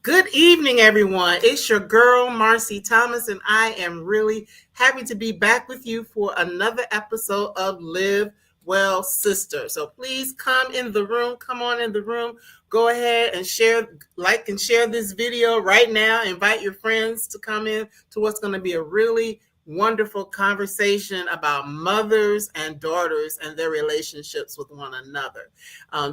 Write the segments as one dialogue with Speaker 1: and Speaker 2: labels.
Speaker 1: Good evening, everyone. It's your girl, Marcy Thomas, and I am really happy to be back with you for another episode of Live Well Sister. So please come in the room. Come on in the room. Go ahead and share, like, and share this video right now. Invite your friends to come in to what's going to be a really wonderful conversation about mothers and daughters and their relationships with one another,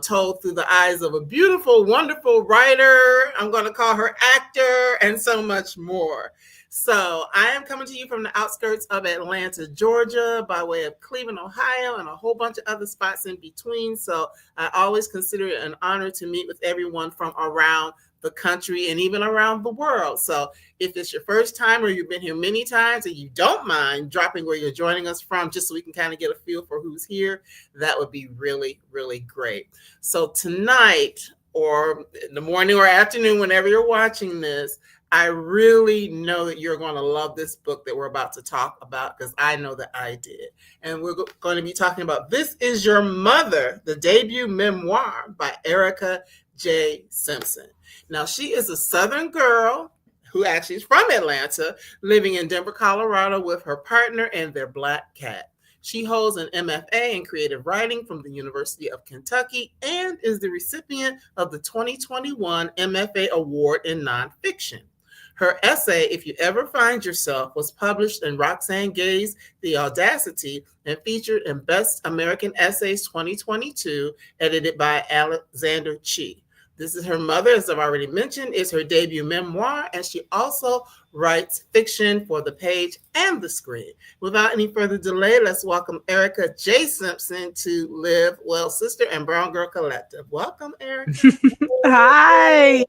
Speaker 1: told through the eyes of a beautiful, wonderful writer. I'm going to call her actor, and so much more. So I am coming to you from the outskirts of Atlanta, Georgia, by way of Cleveland, Ohio, and a whole bunch of other spots in between. So I always consider it an honor to meet with everyone from around the country and even around the world. So if it's your first time or you've been here many times and you don't mind dropping where you're joining us from, just so we can kind of get a feel for who's here, that would be really, really great. So tonight, or in the morning or afternoon, whenever you're watching this, I really know that you're going to love this book that we're about to talk about, because I know that I did. And we're going to be talking about This Is Your Mother, the debut memoir by Erika J. Simpson. Now, she is a Southern girl who actually is from Atlanta, living in Denver, Colorado with her partner and their black cat. She holds an MFA in creative writing from the University of Kentucky and is the recipient of the 2021 MFA Award in Nonfiction. Her essay, If You Ever Find Yourself, was published in Roxane Gay's The Audacity and featured in Best American Essays 2022, edited by Alexander Chi. This is her mother, as I've already mentioned, is her debut memoir, and she also writes fiction for the page and the screen. Without any further delay, let's welcome Erika J. Simpson to Live Well Sister and Brown Girl Collective. Welcome, Erika.
Speaker 2: Hi.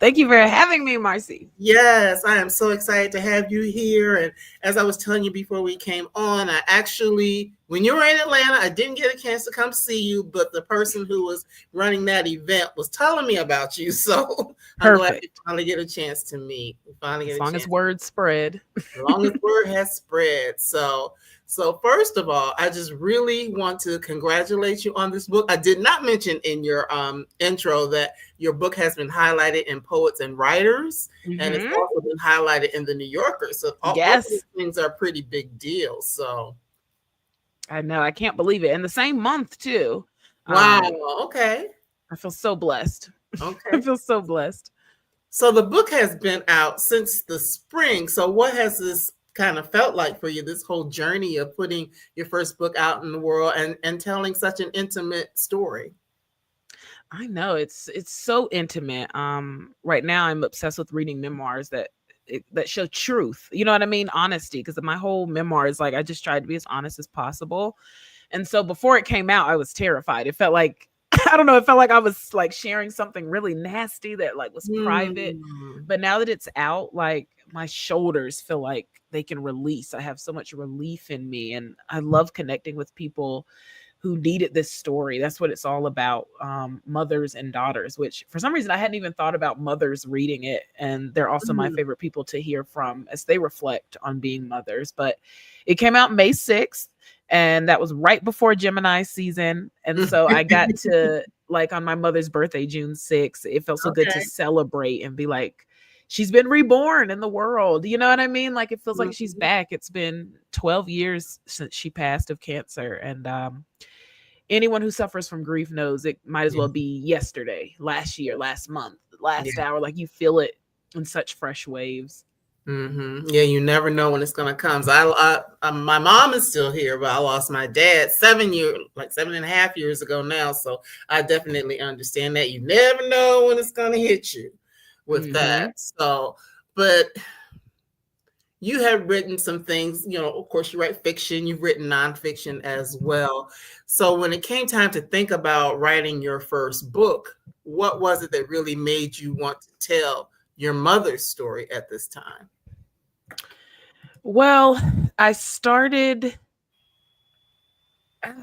Speaker 2: Thank you for having me, Marcy.
Speaker 1: Yes, I am so excited to have you here. And as I was telling you before we came on, I actually, when you were in Atlanta, I didn't get a chance to come see you, but the person who was running that event was telling me about you. So I'm glad we finally get a chance to meet.
Speaker 2: As long as word spread.
Speaker 1: As long as word has spread. So first of all, I just really want to congratulate you on this book. I did not mention in your intro that your book has been highlighted in Poets and Writers, and it's also been highlighted in the New Yorker. So all these things are pretty big deals. So
Speaker 2: I know, I can't believe it. And the same month too.
Speaker 1: Wow. Okay.
Speaker 2: I feel so blessed.
Speaker 1: Okay.
Speaker 2: I feel so blessed.
Speaker 1: So the book has been out since the spring. So what has this kind of felt like for you, this whole journey of putting your first book out in the world and telling such an intimate story?
Speaker 2: I know, it's so intimate. Right now I'm obsessed with reading memoirs that show truth. You know what I mean? Honesty, because my whole memoir is like, I just tried to be as honest as possible. And so before it came out, I was terrified. It felt like, I don't know, it felt like I was like sharing something really nasty that like was private. But now that it's out, like my shoulders feel like they can release. I have so much relief in me, and I love connecting with people who needed this story. That's what it's all about. Mothers and daughters, which for some reason I hadn't even thought about mothers reading it. And they're also my favorite people to hear from as they reflect on being mothers. But it came out May 6th. And that was right before Gemini season. And so I got to, like, on my mother's birthday, June 6th, it felt so good to celebrate and be like, she's been reborn in the world. You know what I mean? Like, it feels like she's back. It's been 12 years since she passed of cancer. And anyone who suffers from grief knows it might as well be yesterday, last year, last month, last
Speaker 1: Yeah.
Speaker 2: hour. Like you feel it in such fresh waves.
Speaker 1: Yeah, you never know when it's gonna come. So my mom is still here, but I lost my dad 7.5 years ago now. So I definitely understand that. You never know when it's gonna hit you with
Speaker 2: Mm-hmm.
Speaker 1: that. So, but you have written some things, of course, you write fiction, you've written nonfiction as well. So when it came time to think about writing your first book, what was it that really made you want to tell your mother's story at this time?
Speaker 2: Well, I started, I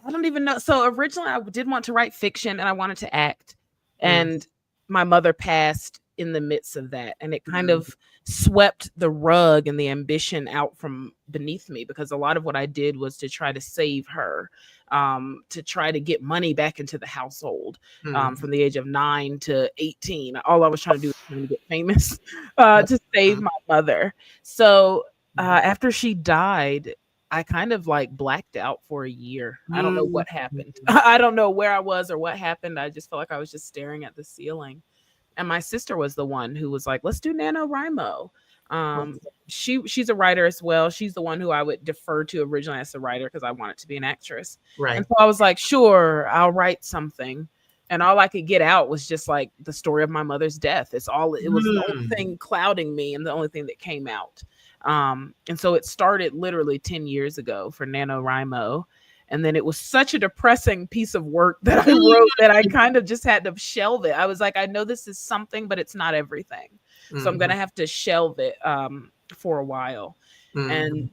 Speaker 2: don't even know. So originally I did want to write fiction and I wanted to act.
Speaker 1: Mm,
Speaker 2: And my mother passed in the midst of that. And it kind
Speaker 1: mm,
Speaker 2: of swept the rug and the ambition out from beneath me, because a lot of what I did was to try to save her, to try to get money back into the household,
Speaker 1: mm,
Speaker 2: from the age of 9 to 18. All I was trying to do was trying to get famous, to save
Speaker 1: mm,
Speaker 2: my mother. So
Speaker 1: mm,
Speaker 2: after she died, I kind of like blacked out for a year. I don't know
Speaker 1: mm,
Speaker 2: what happened. I don't know where I was or what happened. I just felt like I was just staring at the ceiling. And my sister was the one who was like, "Let's do NaNoWriMo." Um,
Speaker 1: okay.
Speaker 2: she's a writer as well. She's the one who I would defer to originally as a writer because I wanted to be an actress. And
Speaker 1: Right.
Speaker 2: so I was like, "Sure, I'll write something." And all I could get out was just like the story of my mother's death. It was the only
Speaker 1: Mm,
Speaker 2: thing clouding me and the only thing that came out. And so it started literally 10 years ago for NaNoWriMo. And then it was such a depressing piece of work that I wrote that I kind of just had to shelve it. I was like, I know this is something, but it's not everything. So I'm going
Speaker 1: mhm,
Speaker 2: to have to shelve it, for a while.
Speaker 1: mhm.
Speaker 2: And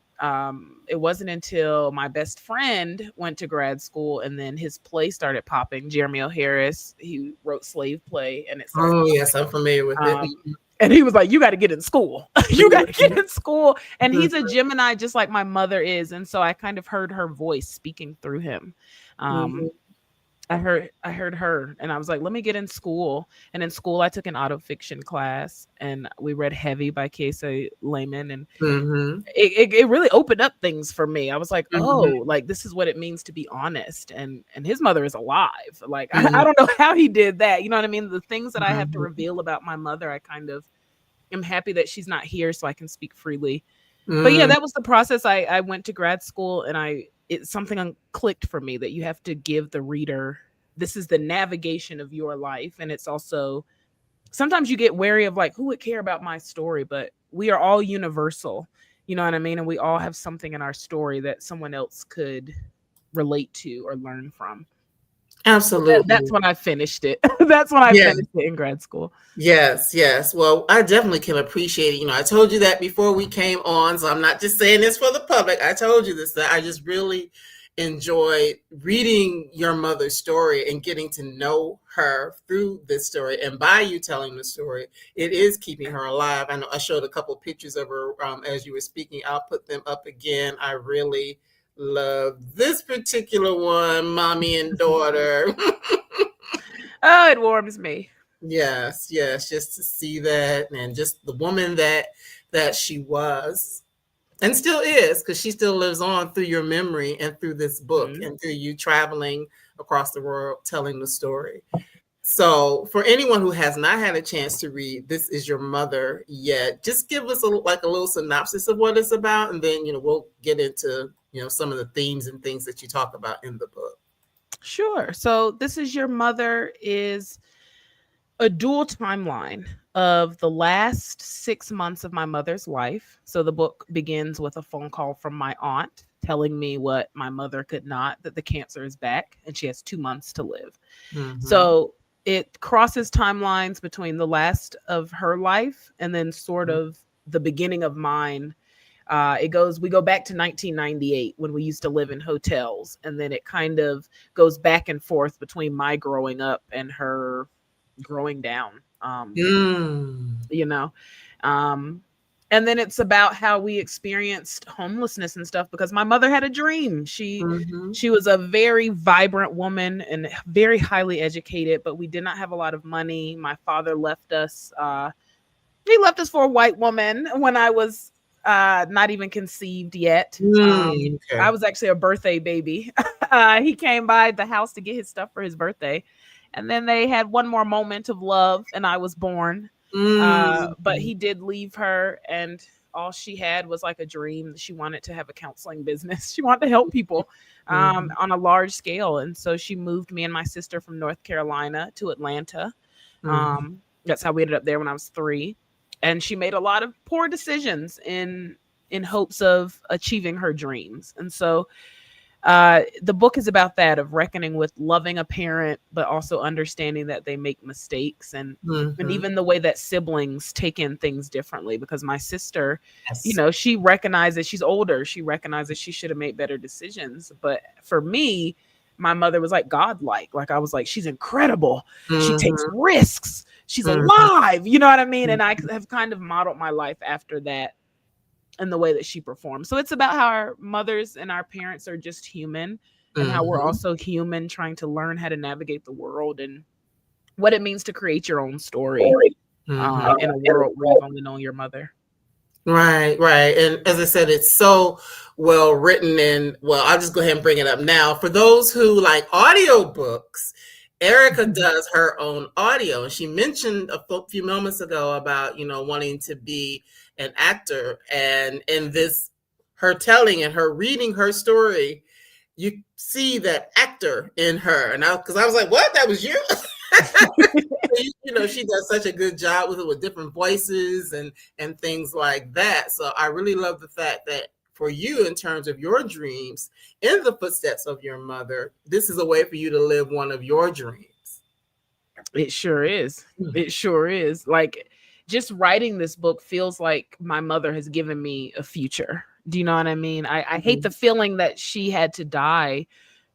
Speaker 2: it wasn't until my best friend went to grad school and then his play started popping. Jeremy O'Harris, he wrote Slave Play, and it started
Speaker 1: Oh, yes,
Speaker 2: popping.
Speaker 1: I'm familiar with it.
Speaker 2: And he was like, "You got to get in school. You got to get
Speaker 1: Mhm,
Speaker 2: in school." And
Speaker 1: mhm,
Speaker 2: he's a Gemini, just like my mother is. And so I kind of heard her voice speaking through him.
Speaker 1: mhm.
Speaker 2: Um, I heard her, and I was like, "Let me get in school." And in school, I took an auto fiction class, and we read Heavy by Casey Layman, and
Speaker 1: Mhm,
Speaker 2: it really opened up things for me. I was like,
Speaker 1: mhm,
Speaker 2: "Oh, like this is what it means to be honest." And his mother is alive. Like I
Speaker 1: mhm,
Speaker 2: don't know how he did that. You know what I mean? The things that I have to
Speaker 1: mhm,
Speaker 2: reveal about my mother, I kind of am happy that she's not here so I can speak freely. But yeah,
Speaker 1: mm.
Speaker 2: that was the process. I went to grad school, and something clicked for me that you have to give the reader, this is the navigation of your life. And it's also, sometimes you get wary of like, who would care about my story? But we are all universal. You know what I mean? And we all have something in our story that someone else could relate to or learn from. So that's
Speaker 1: Absolutely.
Speaker 2: when I finished it. That's when I
Speaker 1: Yeah.
Speaker 2: finished it in grad school.
Speaker 1: Yes, yes. Well, I definitely can appreciate it. I told you that before we came on, so I'm not just saying this for the public. I told you this, that I just really enjoy reading your mother's story and getting to know her through this story. And by you telling the story, it is keeping her alive. I know I showed a couple pictures of her as you were speaking. I'll put them up again. I really love this particular one, mommy and daughter.
Speaker 2: Oh, it warms me.
Speaker 1: Yes, yes, just to see that and just the woman that she was and still is, because she still lives on through your memory and through this book
Speaker 2: Mhm.
Speaker 1: and through you traveling across the world telling the story. So, for anyone who has not had a chance to read This Is Your Mother yet, just give us a little synopsis of what it's about, and then we'll get into some of the themes and things that you talk about in the book.
Speaker 2: Sure. So, This Is Your Mother is a dual timeline of the last 6 months of my mother's life. So, the book begins with a phone call from my aunt telling me what my mother could not, that the cancer is back and she has 2 months to live.
Speaker 1: Mm-hmm.
Speaker 2: So, it crosses timelines between the last of her life and then sort of the beginning of mine. We go back to 1998 when we used to live in hotels, and then it kind of goes back and forth between my growing up and her growing down.
Speaker 1: Mm.
Speaker 2: You know, um, and then it's about how we experienced homelessness and stuff, because my mother had a dream.
Speaker 1: Mhm.
Speaker 2: She was a very vibrant woman and very highly educated, but we did not have a lot of money. My father left us. He left us for a white woman when I was not even conceived yet. I
Speaker 1: Okay.
Speaker 2: was actually a birthday baby. He came by the house to get his stuff for his birthday, And then they had one more moment of love, and I was born. But he did leave her, and all she had was like a dream. She wanted to have a counseling business. She wanted to help people on a large scale. And so she moved me and my sister from North Carolina to Atlanta. That's how we ended up there when I was 3. And she made a lot of poor decisions in hopes of achieving her dreams. And so the book is about that, of reckoning with loving a parent, but also understanding that they make mistakes, and even the way that siblings take in things differently. Because my sister, she recognizes, she's older, she recognizes she should have made better decisions. But for me, my mother was like godlike. Like, I was like, she's incredible. She takes risks. She's alive. You know what I mean? And I have kind of modeled my life after that, and the way that she performs. So it's about how our mothers and our parents are just human, and how we're also human, trying to learn how to navigate the world and what it means to create your own story in a world where you've only known your mother.
Speaker 1: Right. And as I said, it's so well written. And well, I'll just go ahead and bring it up now. For those who like audiobooks, Erika does her own audio. And she mentioned a few moments ago about, wanting to be an actor. And in this, her telling and her reading her story, you see that actor in her. And because I was like, what? That was you? She does such a good job with it, with different voices and things like that. So I really love the fact that for you, in terms of your dreams, in the footsteps of your mother, this is a way for you to live one of your dreams.
Speaker 2: It sure is. It sure is. Like, just writing this book feels like my mother has given me a future. Do you know what I mean? I hate the feeling that she had to die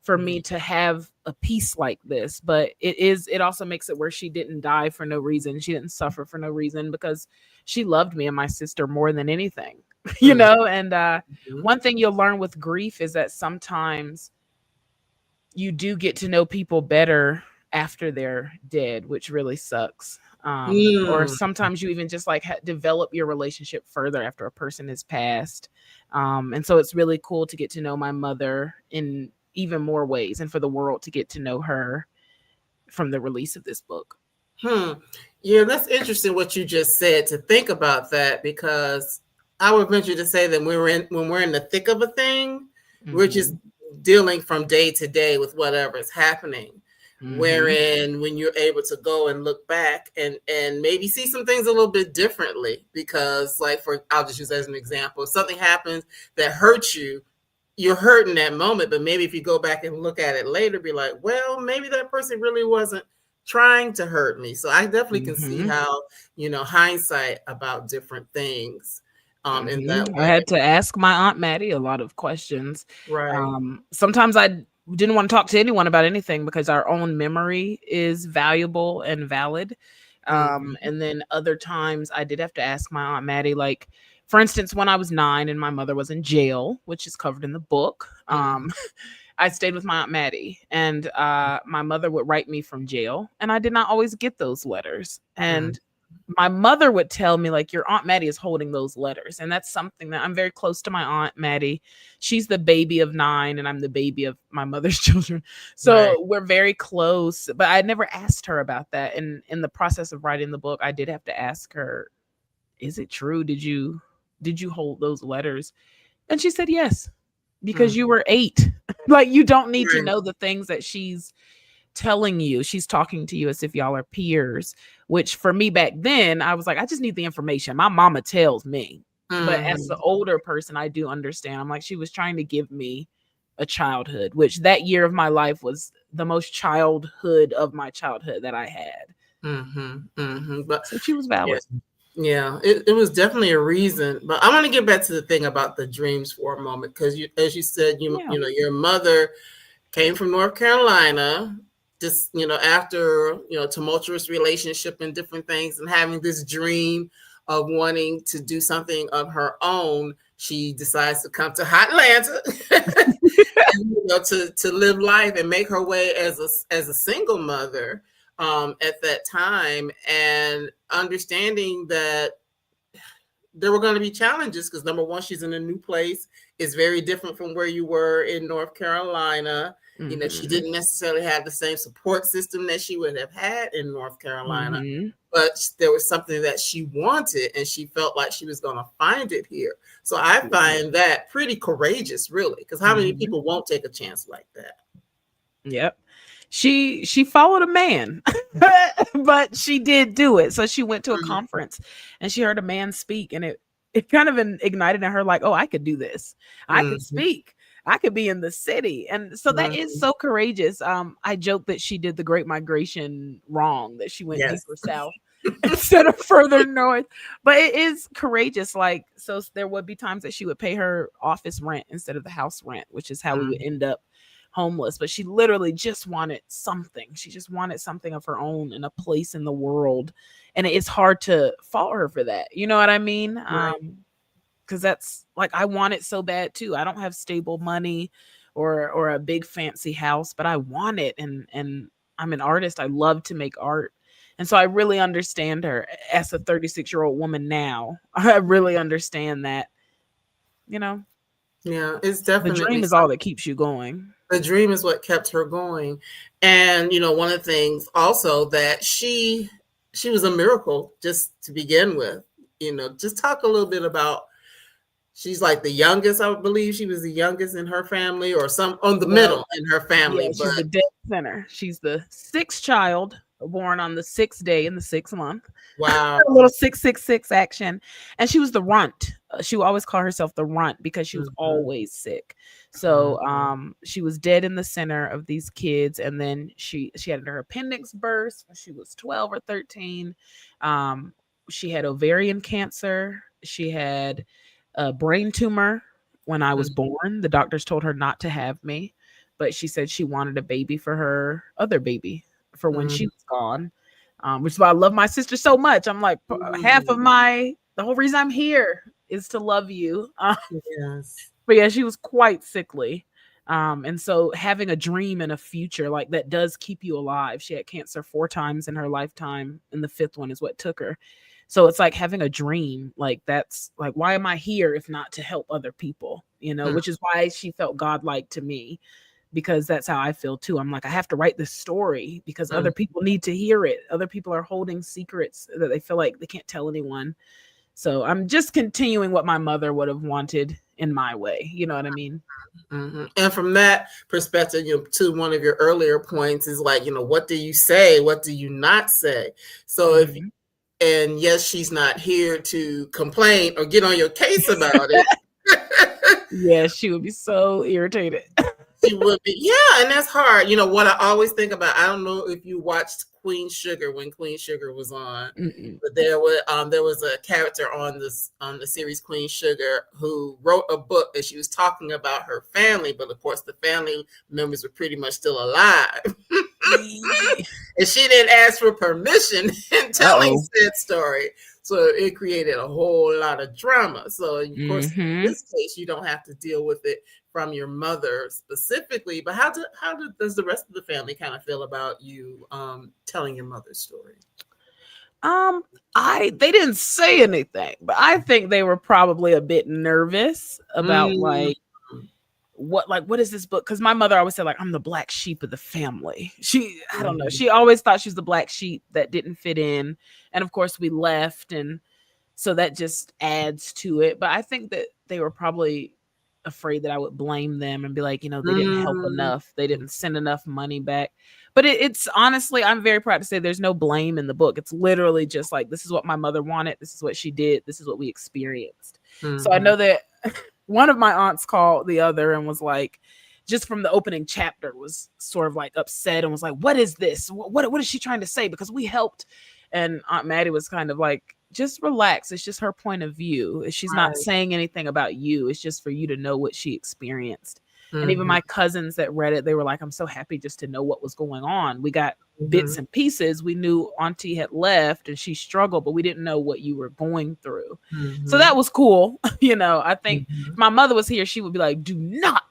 Speaker 2: for me to have a piece like this, but it also makes it where she didn't die for no reason. She didn't suffer for no reason, because she loved me and my sister more than anything, and one thing you'll learn with grief is that sometimes you do get to know people better after they're dead, which really sucks. Or sometimes you even just like develop your relationship further after a person has passed. And so it's really cool to get to know my mother in even more ways, and for the world to get to know her from the release of this book.
Speaker 1: Yeah, that's interesting what you just said, to think about that, because I would venture to say that when we're in the thick of a thing, we're just dealing from day to day with whatever is happening. Wherein when you're able to go and look back and maybe see some things a little bit differently, because I'll just use as an example, if something happens that hurts you, you're hurt in that moment, but maybe if you go back and look at it later, be like, well, maybe that person really wasn't trying to hurt me. So I definitely can see how, hindsight about different things in that way.
Speaker 2: I had to ask my Aunt Maddie a lot of questions.
Speaker 1: Right.
Speaker 2: Sometimes I didn't want to talk to anyone about anything, because our own memory is valuable and valid. And then other times I did have to ask my Aunt Maddie, like, for instance, when I was 9 and my mother was in jail, which is covered in the book, I stayed with my Aunt Maddie, and my mother would write me from jail, and I did not always get those letters. And my mother would tell me, like, your Aunt Maddie is holding those letters. And that's something that I'm very close to my Aunt Maddie. She's the baby of 9 and I'm the baby of my mother's children. So we're very close, but I never asked her about that. And in the process of writing the book, I did have to ask her, is it true? Did you hold those letters? And she said, yes, because you were 8. Like, you don't need to know the things that she's telling you. She's talking to you as if y'all are peers, which for me back then, I was like, I just need the information. My mama tells me. But as the older person, I do understand. I'm like, she was trying to give me a childhood, which that year of my life was the most childhood of my childhood that I had.
Speaker 1: But
Speaker 2: so she was valid.
Speaker 1: Yeah, it was definitely a reason. But I want to get back to the thing about the dreams for a moment, because as you said, your mother came from North Carolina, just after tumultuous relationship and different things, and having this dream of wanting to do something of her own. She decides to come to Hot Atlanta and, to live life and make her way as a single mother at that time, and understanding that there were going to be challenges because number one, she's in a new place. It's very different from where you were in North Carolina. You know, she
Speaker 2: Mm-hmm.
Speaker 1: didn't necessarily have the same support system that she would have had in North Carolina,
Speaker 2: Mm-hmm.
Speaker 1: but there was something that she wanted and she felt like she was going to find it here. So I find that pretty courageous, really, because how many
Speaker 2: Mm-hmm.
Speaker 1: people won't take a chance like that?
Speaker 2: Yep. She followed a man, but she did do it. So she went to a
Speaker 1: Mhm.
Speaker 2: conference and she heard a man speak, and it kind of ignited in her like, oh, I could do this. I could
Speaker 1: Mhm.
Speaker 2: speak. I could be in the city. And so that is
Speaker 1: Mhm.
Speaker 2: so courageous. I joke that she did the Great Migration wrong, that she went
Speaker 1: Yes.
Speaker 2: deeper south instead of further north. But it is courageous. Like, so there would be times that she would pay her office rent instead of the house rent, which is how we would
Speaker 1: Mhm.
Speaker 2: end up homeless. But she literally just wanted something. She just wanted something of her own and a place in the world. And it's hard to fault her for that. You know what I mean?
Speaker 1: Right.
Speaker 2: Because that's like, I want it so bad too. I don't have stable money or a big fancy house, but I want it. And I'm an artist. I love to make art. And so I really understand her as a 36-year-old woman now. I really understand that, you know,
Speaker 1: Yeah, it's
Speaker 2: the
Speaker 1: definitely
Speaker 2: dream is all that keeps you going.
Speaker 1: the dream is what kept her going. And one of the things also that she was a miracle just to begin with. Just talk a little bit about, she's like the youngest, I believe she was the youngest in her family, or some on the
Speaker 2: Well,
Speaker 1: middle in her
Speaker 2: yeah,
Speaker 1: family,
Speaker 2: she's
Speaker 1: but
Speaker 2: the dead center. She's the sixth child, born on the sixth day in the sixth month.
Speaker 1: wow.
Speaker 2: A little 666 action. And she was the runt. She would always call herself the runt because she was
Speaker 1: Mhm,
Speaker 2: always sick.
Speaker 1: mhm,
Speaker 2: So she was dead in the center of these kids. And then she had her appendix burst when she was 12 or 13. Um, she had ovarian cancer. She had a brain tumor when I was
Speaker 1: mhm,
Speaker 2: born. The doctors told her not to have me, but she said she wanted a baby for her other baby for when she
Speaker 1: mhm,
Speaker 2: was gone. Which is why I love my sister so much. I'm like, half of
Speaker 1: mhm.
Speaker 2: the whole reason I'm here is to love you.
Speaker 1: Yes.
Speaker 2: But yeah, she was quite sickly. And so having a dream and a future like that does keep you alive. She had cancer 4 times in her lifetime, and the fifth one is what took her. So it's like having a dream, like that's like, why am I here if not to help other people?
Speaker 1: Mm,
Speaker 2: Which is why she felt godlike to me, because that's how I feel too. I'm like, I have to write this story because
Speaker 1: mm.
Speaker 2: other people need to hear it. Other people are holding secrets that they feel like they can't tell anyone. So I'm just continuing what my mother would have wanted in my way. You know what I mean?
Speaker 1: And from that perspective, to one of your earlier points is like, what do you say? What do you not say? So if
Speaker 2: Mhm.
Speaker 1: and yes, she's not here to complain or get on your case about it.
Speaker 2: Yeah, she would be so irritated.
Speaker 1: She would be, yeah, and that's hard. What I always think about, I don't know if you watched Queen Sugar when Queen Sugar was on,
Speaker 2: Mm-mm.
Speaker 1: but there was a character on the series Queen Sugar who wrote a book, and she was talking about her family, but of course the family members were pretty much still alive.
Speaker 2: Eee.
Speaker 1: And she didn't ask for permission in telling
Speaker 2: Uh-oh.
Speaker 1: said story. So it created a whole lot of drama. So, of course, in
Speaker 2: Mhm.
Speaker 1: this case, you don't have to deal with it from your mother specifically. But does the rest of the family kind of feel about you telling your mother's story?
Speaker 2: Um, they didn't say anything, but I think they were probably a bit nervous about
Speaker 1: Mm,
Speaker 2: what is this book? Because my mother always said, like, I'm the black sheep of the family. I don't know,
Speaker 1: mhm,
Speaker 2: she always thought she was the black sheep that didn't fit in. And of course we left, and so that just adds to it. But I think that they were probably afraid that I would blame them and be like, they didn't help
Speaker 1: mm,
Speaker 2: enough, they didn't send enough money back. But it's honestly, I'm very proud to say there's no blame in the book. It's literally just like, this is what my mother wanted, this is what she did, this is what we experienced. So I
Speaker 1: mhm,
Speaker 2: know that one of my aunts called the other and was like, just from the opening chapter, was sort of like upset and was like, what is this, what is she trying to say, because we helped. And Aunt Maddie was kind of like, just relax, it's just her point of view, she's not
Speaker 1: right.
Speaker 2: saying anything about you, it's just for you to know what she experienced. And even
Speaker 1: Mhm,
Speaker 2: my cousins that read it, they were like, I'm so happy just to know what was going on. We got bits
Speaker 1: mhm,
Speaker 2: and pieces, we knew auntie had left and she struggled, but we didn't know what you were going through. So
Speaker 1: mhm,
Speaker 2: that was cool. I think if
Speaker 1: mhm.
Speaker 2: my mother was here, she would be like, do not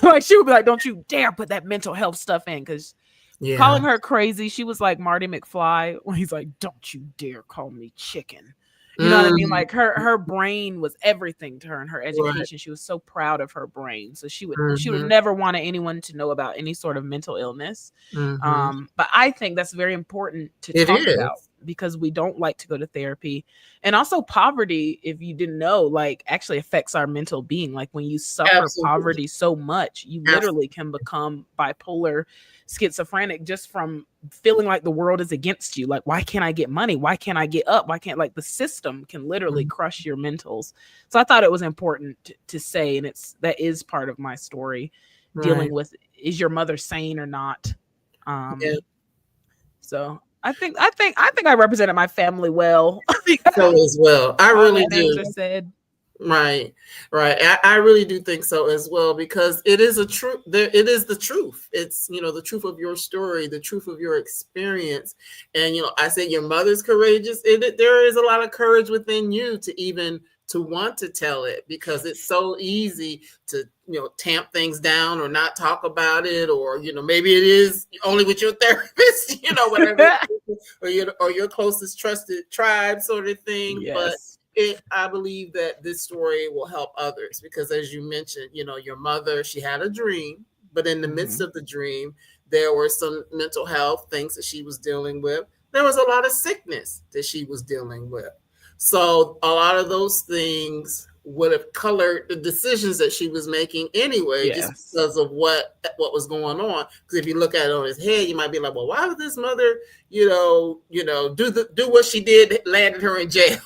Speaker 2: like, she would be like, don't you dare put that mental health stuff in, because
Speaker 1: Yeah.
Speaker 2: calling her crazy, she was like Marty McFly when he's like, don't you dare call me chicken. You know what I mean?
Speaker 1: Mm,
Speaker 2: Like her brain was everything to her and her
Speaker 1: right.
Speaker 2: education. She was so proud of her brain. So she would
Speaker 1: Mm-hmm.
Speaker 2: never wanted anyone to know about any sort of mental illness.
Speaker 1: Mm-hmm.
Speaker 2: But I think that's very important to
Speaker 1: It
Speaker 2: talk about
Speaker 1: is.
Speaker 2: because we don't like to go to therapy. And also poverty, if you didn't know, like actually affects our mental being. Like when you suffer
Speaker 1: Absolutely.
Speaker 2: poverty so much, you literally
Speaker 1: Absolutely.
Speaker 2: can become bipolar, schizophrenic just from feeling like the world is against you. Like, why can't I get money? Why can't I get up? Why can't, like, the system can literally
Speaker 1: Mhm.
Speaker 2: crush your mentals. So I thought it was important to say, and that is part of my story, dealing
Speaker 1: Right.
Speaker 2: with, is your mother sane or not?
Speaker 1: Yeah.
Speaker 2: Um, so I think I represented my family well.
Speaker 1: I think so as well. I
Speaker 2: All
Speaker 1: really
Speaker 2: the names
Speaker 1: do.
Speaker 2: are said.
Speaker 1: Right, right. I really do think so as well because it is a truth. It is the truth. It's the truth of your story, the truth of your experience, and I said your mother's courageous. There is a lot of courage within you to even to want to tell it because it's so easy to tamp things down or not talk about it or maybe it is only with your therapist, whatever, or your closest trusted tribe sort of thing, but
Speaker 2: Yes.
Speaker 1: I believe that this story will help others because, as you mentioned, your mother, she had a dream, but in the midst
Speaker 2: Hmm.
Speaker 1: of the dream, there were some mental health things that she was dealing with. There was a lot of sickness that she was dealing with. So, a lot of those things would have colored the decisions that she was making anyway, just
Speaker 2: Yes.
Speaker 1: because of what was going on. Because if you look at it on his head, you might be like, well, why would this mother, do what she did, landed her in jail?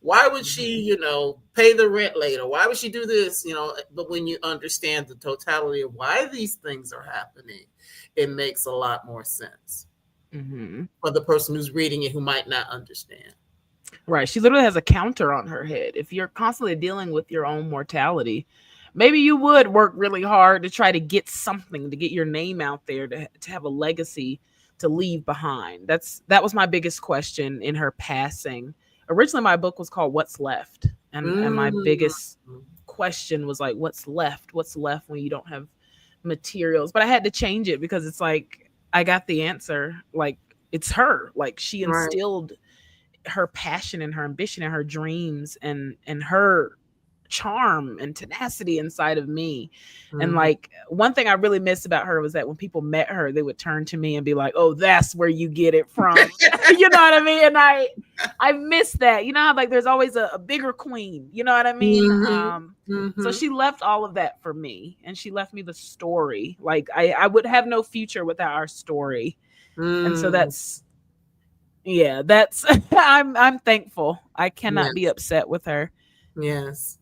Speaker 1: Why would she,
Speaker 2: Hmm.
Speaker 1: pay the rent later? Why would she do this? But when you understand the totality of why these things are happening, it makes a lot more sense
Speaker 2: Hmm.
Speaker 1: for the person who's reading it who might not understand.
Speaker 2: Right. She literally has a counter on her head. If you're constantly dealing with your own mortality, maybe you would work really hard to try to get something, to get your name out there, to have a legacy to leave behind. That was my biggest question in her passing. Originally my book was called What's Left. And my
Speaker 1: Mm,
Speaker 2: biggest question was like, what's left? What's left when you don't have materials? But I had to change it because it's like I got the answer. Like it's her. Like she
Speaker 1: right.
Speaker 2: instilled her passion and her ambition and her dreams and her charm and tenacity inside of me. And
Speaker 1: Mhm.
Speaker 2: like one thing I really missed about her was that when people met her, they would turn to me and be like, "Oh, that's where you get it from." You know what I mean? And I miss that. You know how like there's always a bigger queen. You know what I mean?
Speaker 1: Mhm.
Speaker 2: So
Speaker 1: Mhm.
Speaker 2: she left all of that for me, and she left me the story. Like I would have no future without our story. And so
Speaker 1: Mm.
Speaker 2: that's yeah, that's I'm thankful. I cannot be
Speaker 1: Yes.
Speaker 2: upset with her.
Speaker 1: Yes.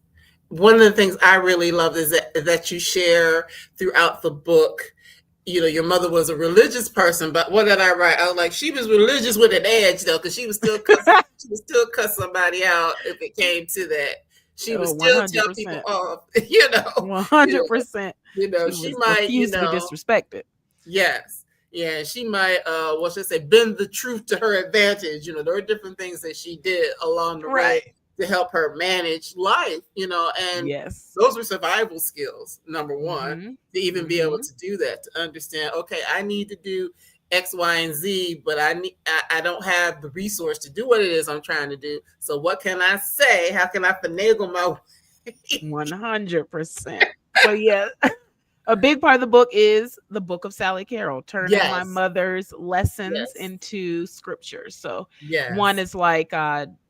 Speaker 1: One of the things I really love is that you share throughout the book. Your mother was a religious person, but what did I write? I was like, she was religious with an edge, though, because she would still cuss somebody out if it came to that. She would
Speaker 2: Oh,
Speaker 1: still tell people
Speaker 2: 100%.
Speaker 1: off. You know,
Speaker 2: 100%. She
Speaker 1: she
Speaker 2: was
Speaker 1: might,
Speaker 2: refused to be disrespected.
Speaker 1: yes. Yeah, she might what should I say, bend the truth to her advantage. There are different things that she did along the way
Speaker 2: Right.
Speaker 1: to help her manage life, and
Speaker 2: Yes.
Speaker 1: those were survival skills, number one,
Speaker 2: Mhm.
Speaker 1: to even be able
Speaker 2: Mhm.
Speaker 1: to do that, to understand, okay, I need to do X, Y, and Z, but I don't have the resource to do what it is I'm trying to do. So what can I say? How can I finagle my way?
Speaker 2: 100%. So yeah, a big part of the book is the book of Sallie Carol, turning my
Speaker 1: Yes.
Speaker 2: mother's lessons
Speaker 1: Yes.
Speaker 2: into scripture. So one
Speaker 1: Yes.
Speaker 2: is like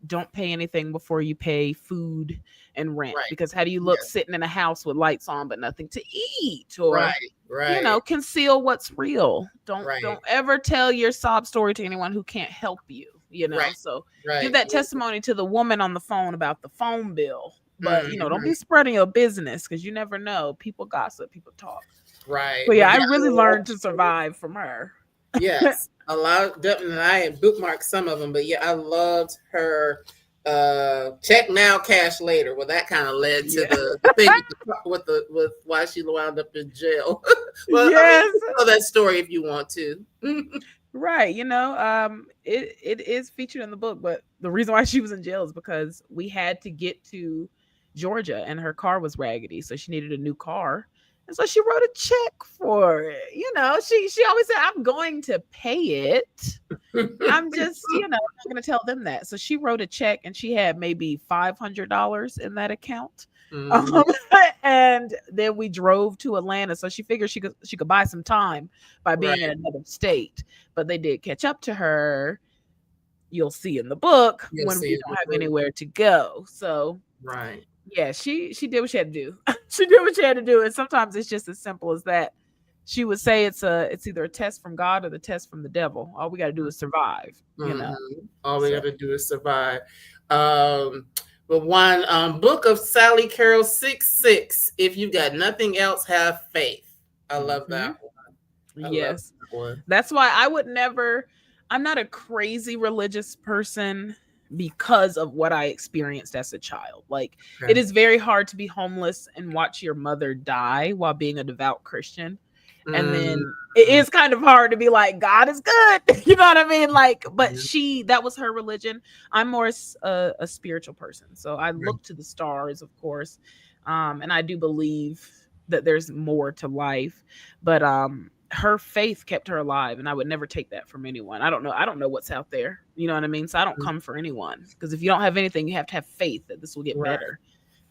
Speaker 2: don't pay anything before you pay food and rent,
Speaker 1: Right.
Speaker 2: because how do you look
Speaker 1: Yes.
Speaker 2: sitting in a house with lights on but nothing to eat? Or
Speaker 1: Right. Right.
Speaker 2: conceal what's real. Don't
Speaker 1: Right.
Speaker 2: ever tell your sob story to anyone who can't help you.
Speaker 1: Right.
Speaker 2: So give
Speaker 1: Right.
Speaker 2: that testimony to the woman on the phone about the phone bill, but don't
Speaker 1: Mhm.
Speaker 2: be spreading your business, because you never know. People gossip, people talk.
Speaker 1: Right.
Speaker 2: But yeah,
Speaker 1: But
Speaker 2: I
Speaker 1: yeah,
Speaker 2: really
Speaker 1: I love
Speaker 2: learned to survive from her.
Speaker 1: yes. A lot definitely I had bookmarked some of them, but yeah, I loved her check now, cash later. Well, that kind of led to
Speaker 2: Yeah.
Speaker 1: the thing with why she wound up in jail. Well, I mean, you
Speaker 2: Yes.
Speaker 1: can tell that story if you want to.
Speaker 2: Right. It is featured in the book, but the reason why she was in jail is because we had to get to Georgia and her car was raggedy, so she needed a new car. And so she wrote a check for it. She always said, I'm going to pay it. I'm just, not going to tell them that. So she wrote a check and she had maybe $500 in that account.
Speaker 1: Mhm.
Speaker 2: And then we drove to Atlanta. So she figured she could buy some time by being in
Speaker 1: Right.
Speaker 2: another state. But they did catch up to her. You'll see in the book
Speaker 1: You'll
Speaker 2: when
Speaker 1: see
Speaker 2: we
Speaker 1: it in
Speaker 2: don't
Speaker 1: the
Speaker 2: have
Speaker 1: book.
Speaker 2: anywhere to go. So
Speaker 1: Right.
Speaker 2: yeah, she did what she had to do. She did what she had to do. And sometimes it's just as simple as that. She would say it's either a test from God or the test from the devil. All we got to do is survive.
Speaker 1: All we
Speaker 2: So
Speaker 1: got to do is survive. Um, but one book of Sallie Carol 6:6. If you got nothing else, have faith. I love
Speaker 2: mhm.
Speaker 1: that one. I love
Speaker 2: Yes.
Speaker 1: that one.
Speaker 2: That's why I'm not a crazy religious person because of what I experienced as a child. Like, it
Speaker 1: Okay.
Speaker 2: is very hard to be homeless and watch your mother die while being a devout Christian. And
Speaker 1: Mm,
Speaker 2: then it is kind of hard to be like, God is good. You know what I mean? Like, but
Speaker 1: yeah,
Speaker 2: that was her religion. I'm more a spiritual person. So I
Speaker 1: right,
Speaker 2: look to the stars, of course. And I do believe that there's more to life. But her faith kept her alive, and I would never take that from anyone. I don't know what's out there. You know what I mean? So I don't come for anyone, because if you don't have anything, you have to have faith that this will get
Speaker 1: right,
Speaker 2: better,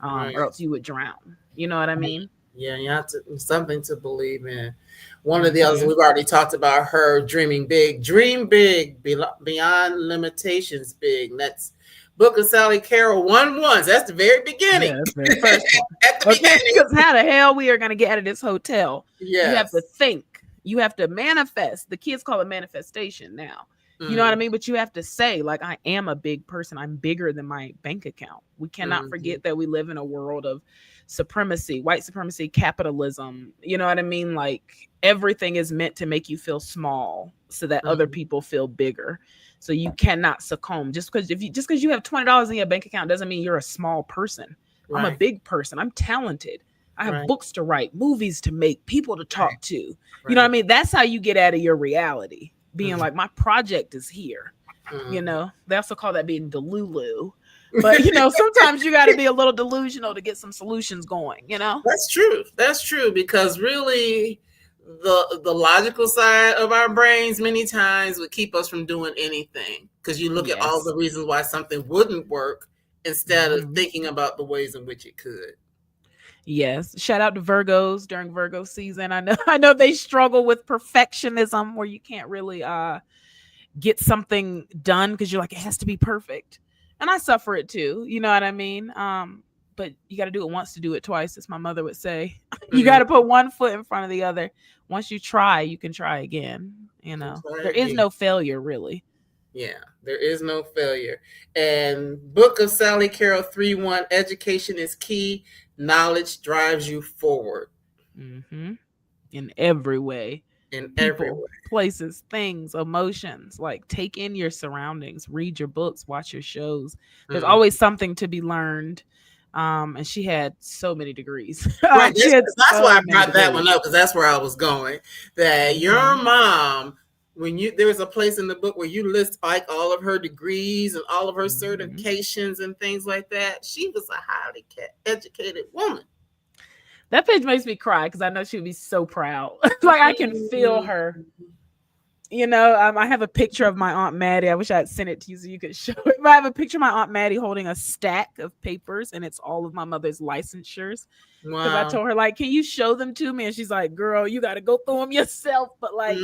Speaker 1: right.
Speaker 2: or else you would drown. You know what I mean?
Speaker 1: Yeah, you have to something to believe in. One of the others
Speaker 2: Hmm.
Speaker 1: we've already talked about her dreaming big. Dream big, beyond limitations big. And that's Book of Sallie Carol 1:1. That's the very
Speaker 2: Yeah,
Speaker 1: beginning.
Speaker 2: that's the very first one.
Speaker 1: At the
Speaker 2: Okay,
Speaker 1: beginning.
Speaker 2: because how the hell we are going to get out of this hotel? You have to
Speaker 1: Yes.
Speaker 2: think. You have to manifest. The kids call it manifestation now. You know what I
Speaker 1: Mm,
Speaker 2: mean? But you have to say, like, I am a big person. I'm bigger than my bank account. We cannot
Speaker 1: mhm,
Speaker 2: forget that we live in a world of supremacy, white supremacy, capitalism. You know what I mean? Like, everything is meant to make you feel small so that other
Speaker 1: mhm.
Speaker 2: people feel bigger. So you cannot succumb just because you have $20 in your bank account doesn't mean you're a small person. I'm a
Speaker 1: Right,
Speaker 2: big person. I'm talented. I have
Speaker 1: right,
Speaker 2: books to write, movies to make, people to
Speaker 1: right,
Speaker 2: talk to. You know what I
Speaker 1: right.
Speaker 2: mean? That's how you get out of your reality. Being
Speaker 1: Mhm,
Speaker 2: like, my project is here.
Speaker 1: mhm.
Speaker 2: They also call that being delulu. But sometimes you got to be a little delusional to get some solutions going.
Speaker 1: That's true. That's true because really the logical side of our brains many times would keep us from doing anything because you look at all
Speaker 2: Yes.
Speaker 1: the reasons why something wouldn't work instead of
Speaker 2: Mhm.
Speaker 1: thinking about the ways in which it could.
Speaker 2: Yes. Shout out to Virgos during Virgo season. I know they struggle with perfectionism where you can't really get something done because you're like, it has to be perfect. And I suffer it too. You know what I mean? But you got to do it once to do it twice, as my mother would say. You got
Speaker 1: Mhm.
Speaker 2: to put one foot in front of the other. Once you try, you can try again.
Speaker 1: And try
Speaker 2: There is
Speaker 1: again.
Speaker 2: no failure, really.
Speaker 1: Yeah, there is no failure. And Book of Sallie Carol 3:1, education is key. Knowledge drives you forward
Speaker 2: Hmm. In every way.
Speaker 1: in every
Speaker 2: People,
Speaker 1: way.
Speaker 2: places, things, emotions. Like, take in your surroundings, read your books, watch your shows. There's
Speaker 1: Mm.
Speaker 2: always something to be learned. And she had so many degrees.
Speaker 1: Right.
Speaker 2: She had
Speaker 1: That's why
Speaker 2: so
Speaker 1: I
Speaker 2: many
Speaker 1: brought that
Speaker 2: degrees.
Speaker 1: one up because that's where I was going. That your
Speaker 2: Hmm.
Speaker 1: mom, when you there was a place in the book where you list like all of her degrees and all of her
Speaker 2: Hmm.
Speaker 1: certifications and things like that. She was a highly educated woman.
Speaker 2: That page makes me cry because I know she would be so proud. Like, I can feel
Speaker 1: Mm.
Speaker 2: her. I have a picture of my Aunt Maddie. I wish I had sent it to you so you could show it. But I have a picture of my Aunt Maddie holding a stack of papers, and it's all of my mother's licensures. Because I
Speaker 1: Wow.
Speaker 2: told her, like, can you show them to me? And she's like, girl, you got to go through them yourself. But, like,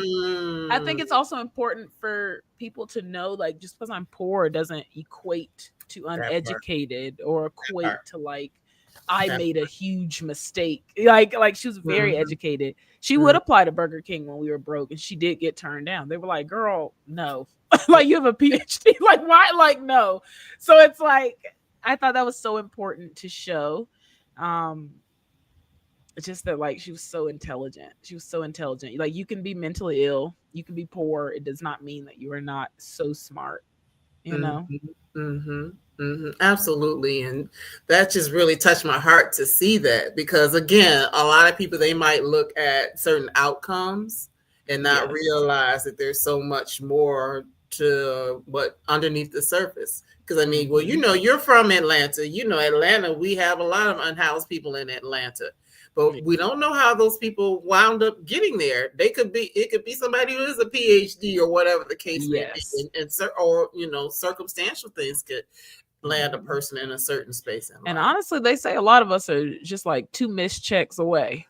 Speaker 2: I think
Speaker 1: Mm.
Speaker 2: it's also important for people to know, like, just because I'm poor doesn't equate to
Speaker 1: That part.
Speaker 2: uneducated or
Speaker 1: That
Speaker 2: equate
Speaker 1: part.
Speaker 2: to, like, I
Speaker 1: That
Speaker 2: made a huge mistake. Like she was
Speaker 1: part.
Speaker 2: very educated. She would
Speaker 1: Mhm.
Speaker 2: apply to Burger King when we were broke, and she did get turned down. They were like, "Girl, no, like, you have a PhD. Like, why? Like, no." So it's like, I thought that was so important to show. Um, it's just that, like, she was so intelligent. She was so intelligent. Like, you can be mentally ill, you can be poor. It does not mean that you are not so smart. You know.
Speaker 1: Mhm, mhm, mhm. Absolutely, and that just really touched my heart to see that because again, a lot of people they might look at certain outcomes and not
Speaker 2: Yes.
Speaker 1: realize that there's so much more to what underneath the surface. Because I mean, well,
Speaker 2: Hmm.
Speaker 1: you're from Atlanta. You know, Atlanta, we have a lot of unhoused people in Atlanta. but we don't know how those people wound up getting there. It could be somebody who is a PhD or whatever the case may be,
Speaker 2: Yes.
Speaker 1: or circumstantial things could land a
Speaker 2: Mhm.
Speaker 1: person in a certain space in
Speaker 2: And
Speaker 1: life.
Speaker 2: honestly, they say a lot of us are just like two missed checks away,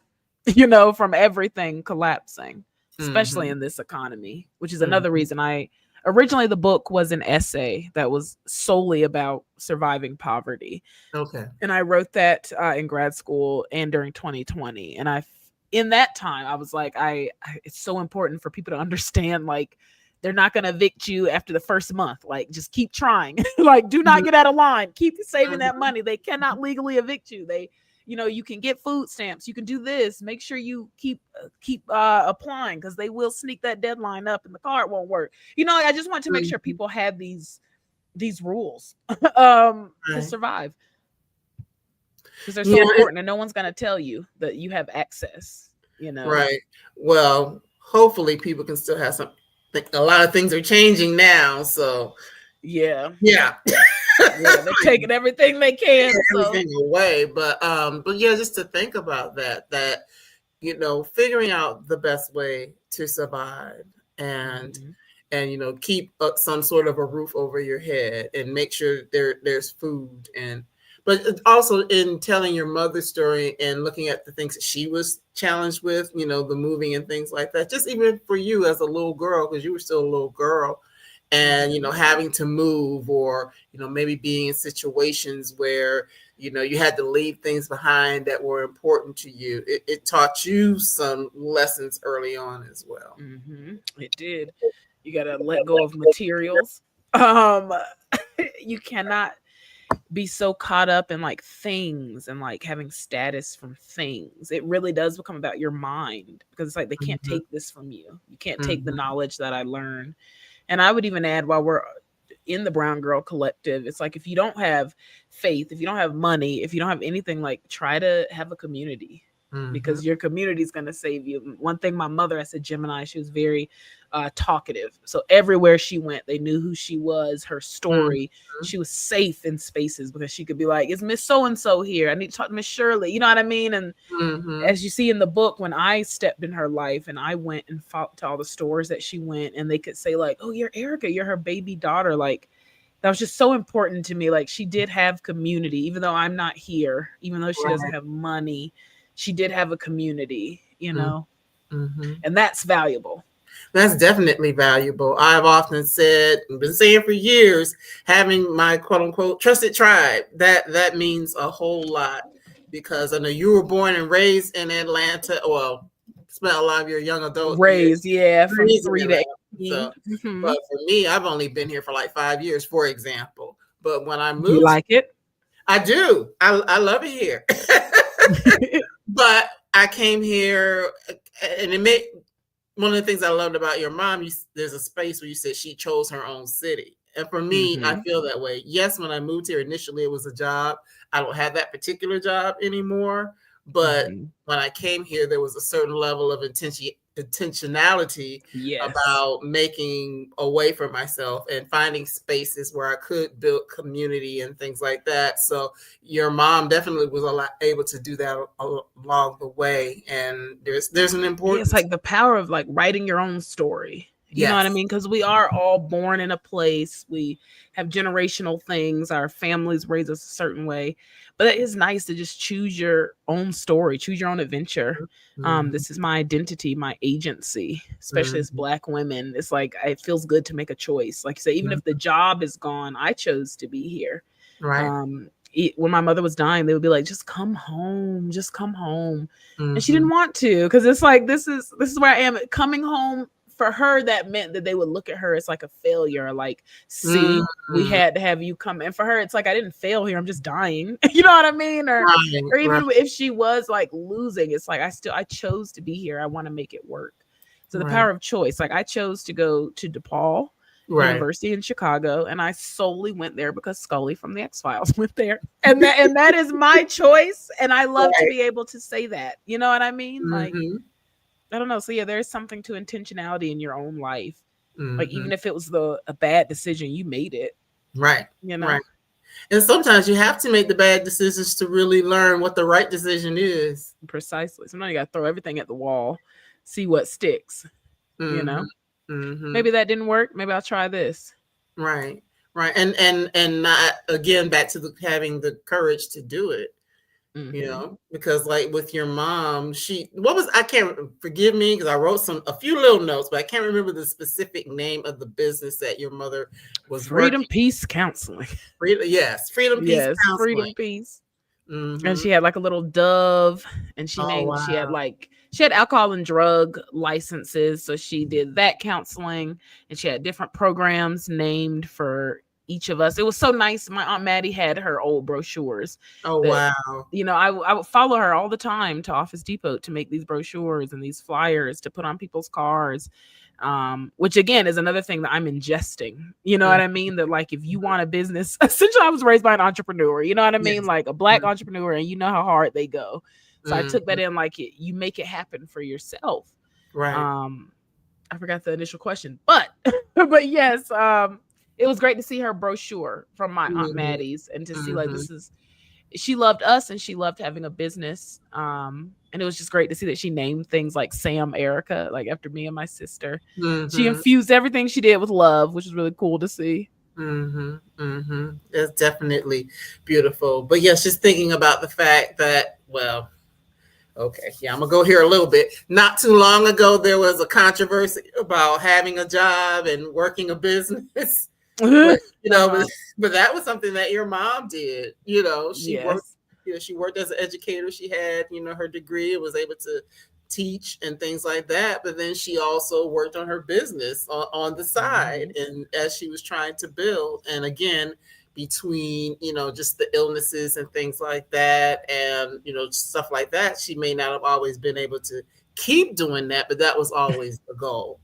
Speaker 2: from everything collapsing, especially
Speaker 1: Mm-hmm.
Speaker 2: in this economy, which is another
Speaker 1: Mm-hmm.
Speaker 2: reason I originally the book was an essay that was solely about surviving poverty.
Speaker 1: Okay.
Speaker 2: And I wrote that in grad school and during 2020. And in that time, I was like, it's so important for people to understand, like, they're not going to evict you after the first month. Like, just keep trying. Like, do not get out of line. Keep saving that money. They cannot legally evict you. You can get food stamps. You can do this. Make sure you keep applying, because they will sneak that deadline up and the card won't work. I just want to make sure
Speaker 1: Mm-hmm.
Speaker 2: people had these rules to
Speaker 1: Right.
Speaker 2: survive, because they're so
Speaker 1: Yeah.
Speaker 2: important, and no one's going to tell you that you have access.
Speaker 1: Right. Well, hopefully people can still have some. A lot of things are changing now, so
Speaker 2: Yeah.
Speaker 1: yeah.
Speaker 2: Yeah, they're taking everything they can, so
Speaker 1: Everything away, but yeah, just to think about that figuring out the best way to survive, and
Speaker 2: mhm.
Speaker 1: keep some sort of a roof over your head, and make sure there's food, and but also in telling your mother's story and looking at the things that she was challenged with, the moving and things like that, just even for you as a little girl, because you were still a little girl, and
Speaker 2: Mhm.
Speaker 1: having to move, or maybe being in situations where you had to leave things behind that were important to you. It taught you some lessons early on as well.
Speaker 2: It did. You got to let go of materials. Um you cannot be so caught up in like things and like having status from things. It really does become about your mind, because it's like they can't
Speaker 1: Mhm,
Speaker 2: take this from you. You can't take the
Speaker 1: mhm,
Speaker 2: knowledge that I learned. And I would even add, while we're in the Brown Girl Collective, it's like, if you don't have faith, if you don't have money, if you don't have anything, like, try to have a community,
Speaker 1: mhm,
Speaker 2: because your community is going to save you. One thing, my mother, as a Gemini, she was very talkative. So everywhere she went, they knew who she was, her
Speaker 1: mhm,
Speaker 2: story. She was safe in spaces because she could be like, "Is Miss So and So here? I need to talk to Miss Shirley." You know what I mean? And
Speaker 1: mhm.
Speaker 2: as you see in the book, when I stepped in her life and I went and fought to all the stores that she went, and they could say like, "Oh, you're Erika, you're her baby daughter," like, that was just so important to me. Like, she did have community, even though I'm not here, even though she doesn't
Speaker 1: Right.
Speaker 2: have money, she did have a community,
Speaker 1: Mm, mhm.
Speaker 2: and that's valuable.
Speaker 1: That's definitely valuable. I've often said, been saying for years, having my quote unquote trusted tribe, that means a whole lot, because I know you were born and raised in Atlanta. Well, spent a lot of your young adult years
Speaker 2: Raised, yeah, from
Speaker 1: raised in
Speaker 2: 3 to
Speaker 1: Atlanta.
Speaker 2: 18.
Speaker 1: So, but for me, I've only been here for like 5 years, for example. But when I
Speaker 2: Do you
Speaker 1: moved,
Speaker 2: like it?
Speaker 1: I do. I love it here. But I came here, and it made one of the things I loved about your mom. There's a space where you said she chose her own city, and for me, I
Speaker 2: Hmm.
Speaker 1: feel that way. Yes, when I moved here initially, it was a job. I don't have that particular job anymore, but
Speaker 2: Hmm.
Speaker 1: when I came here, there was a certain level of intentionality
Speaker 2: Yes.
Speaker 1: about making a way for myself and finding spaces where I could build community and things like that. So your mom definitely was able to do that along the way, and there's an
Speaker 2: Yeah, it's
Speaker 1: importance.
Speaker 2: like the power of like writing your own story. You know what I
Speaker 1: Yes.
Speaker 2: mean? Because we are all born in a place. We have generational things. Our families raise us a certain way. But it is nice to just choose your own story, choose your own adventure.
Speaker 1: Mhm,
Speaker 2: This is my identity, my agency, especially as
Speaker 1: mhm,
Speaker 2: Black women. It's like it feels good to make a choice. Like you say, even
Speaker 1: mhm.
Speaker 2: if the job is gone, I chose to be here.
Speaker 1: Right.
Speaker 2: When my mother was dying, they would be like, "Just come home, just come home," and she
Speaker 1: Mhm,
Speaker 2: didn't want to, because it's like, this is where I am. Coming home for her, that meant that they would look at her as like a failure. Like, see, we
Speaker 1: mhm.
Speaker 2: had to have you come. And for her, it's like, I didn't fail here. I'm just dying. You know what I mean? Or
Speaker 1: Right,
Speaker 2: or
Speaker 1: right,
Speaker 2: even if she was like losing, it's like, I chose to be here. I want to make it work. So the
Speaker 1: right,
Speaker 2: power of choice. Like, I chose to go to DePaul
Speaker 1: right,
Speaker 2: University in Chicago, and I solely went there because Scully from the X Files went there, and that is my choice, and I love to
Speaker 1: right.
Speaker 2: be able to say that. You know what I mean? Like,
Speaker 1: Mhm,
Speaker 2: I don't know. So yeah, there's something to intentionality in your own life. Like,
Speaker 1: mhm.
Speaker 2: even if it was a bad decision, you made it.
Speaker 1: Right,
Speaker 2: You
Speaker 1: right.
Speaker 2: know.
Speaker 1: And sometimes you have to make the bad decisions to really learn what the right decision is.
Speaker 2: Precisely. Sometimes you got to throw everything at the wall, see what sticks. You
Speaker 1: Mm-hmm.
Speaker 2: know,
Speaker 1: Mm-hmm.
Speaker 2: maybe that didn't work. Maybe I'll try this.
Speaker 1: Right. Right. And not again back to having the courage to do it.
Speaker 2: Hmm.
Speaker 1: Because like with your mom, she what was I can't forgive me because I wrote a few little notes, but I can't remember the specific name of the business that your mother was
Speaker 2: Freedom,
Speaker 1: working.
Speaker 2: peace, counseling.
Speaker 1: Yes, Freedom Peace
Speaker 2: Yes,
Speaker 1: Counseling.
Speaker 2: freedom, peace. And
Speaker 1: Mm-hmm.
Speaker 2: she had like a little dove, and
Speaker 1: Oh wow.
Speaker 2: she had alcohol and drug licenses, so she did that counseling, and she had different programs named for each of us. It was so nice. My aunt Maddie had her old brochures
Speaker 1: Oh
Speaker 2: that,
Speaker 1: wow.
Speaker 2: I would follow her all the time to Office Depot to make these brochures and these flyers to put on people's cars, which again is another thing that I'm ingesting. You know what I mean? That like if you want a business, essentially I was raised by an entrepreneur, you know what I mean?
Speaker 1: Yes.
Speaker 2: Like a black entrepreneur, and you know how hard they go. So I took
Speaker 1: Mm-hmm.
Speaker 2: that in, like you make it happen for yourself.
Speaker 1: Right.
Speaker 2: Um, I forgot the initial question, but but yes, it was great to see her brochure from my aunt
Speaker 1: Mm-hmm.
Speaker 2: Maddie's and to see like
Speaker 1: Mm-hmm.
Speaker 2: this is she loved us and she loved having a business. And it was just great to see that she named things like Sam Erica, like after me and my sister. She
Speaker 1: Mm-hmm.
Speaker 2: infused everything she did with love, which is really cool to see.
Speaker 1: Mm-hmm. Mm-hmm. It's definitely beautiful. But yes, just thinking about the fact that, well, okay, yeah, I'm gonna go here a little bit. Not too long ago, there was a controversy about having a job and working a business, but
Speaker 2: Uh-huh.
Speaker 1: but that was something that your mom did. She worked.
Speaker 2: Yes.
Speaker 1: She worked as an educator. She had her degree and was able to teach and things like that. But then she also worked on her business on the side,
Speaker 2: Hmm.
Speaker 1: and as she was trying to build. And again, between just the illnesses and things like that, and stuff like that, she may not have always been able to keep doing that, but that was always the goal.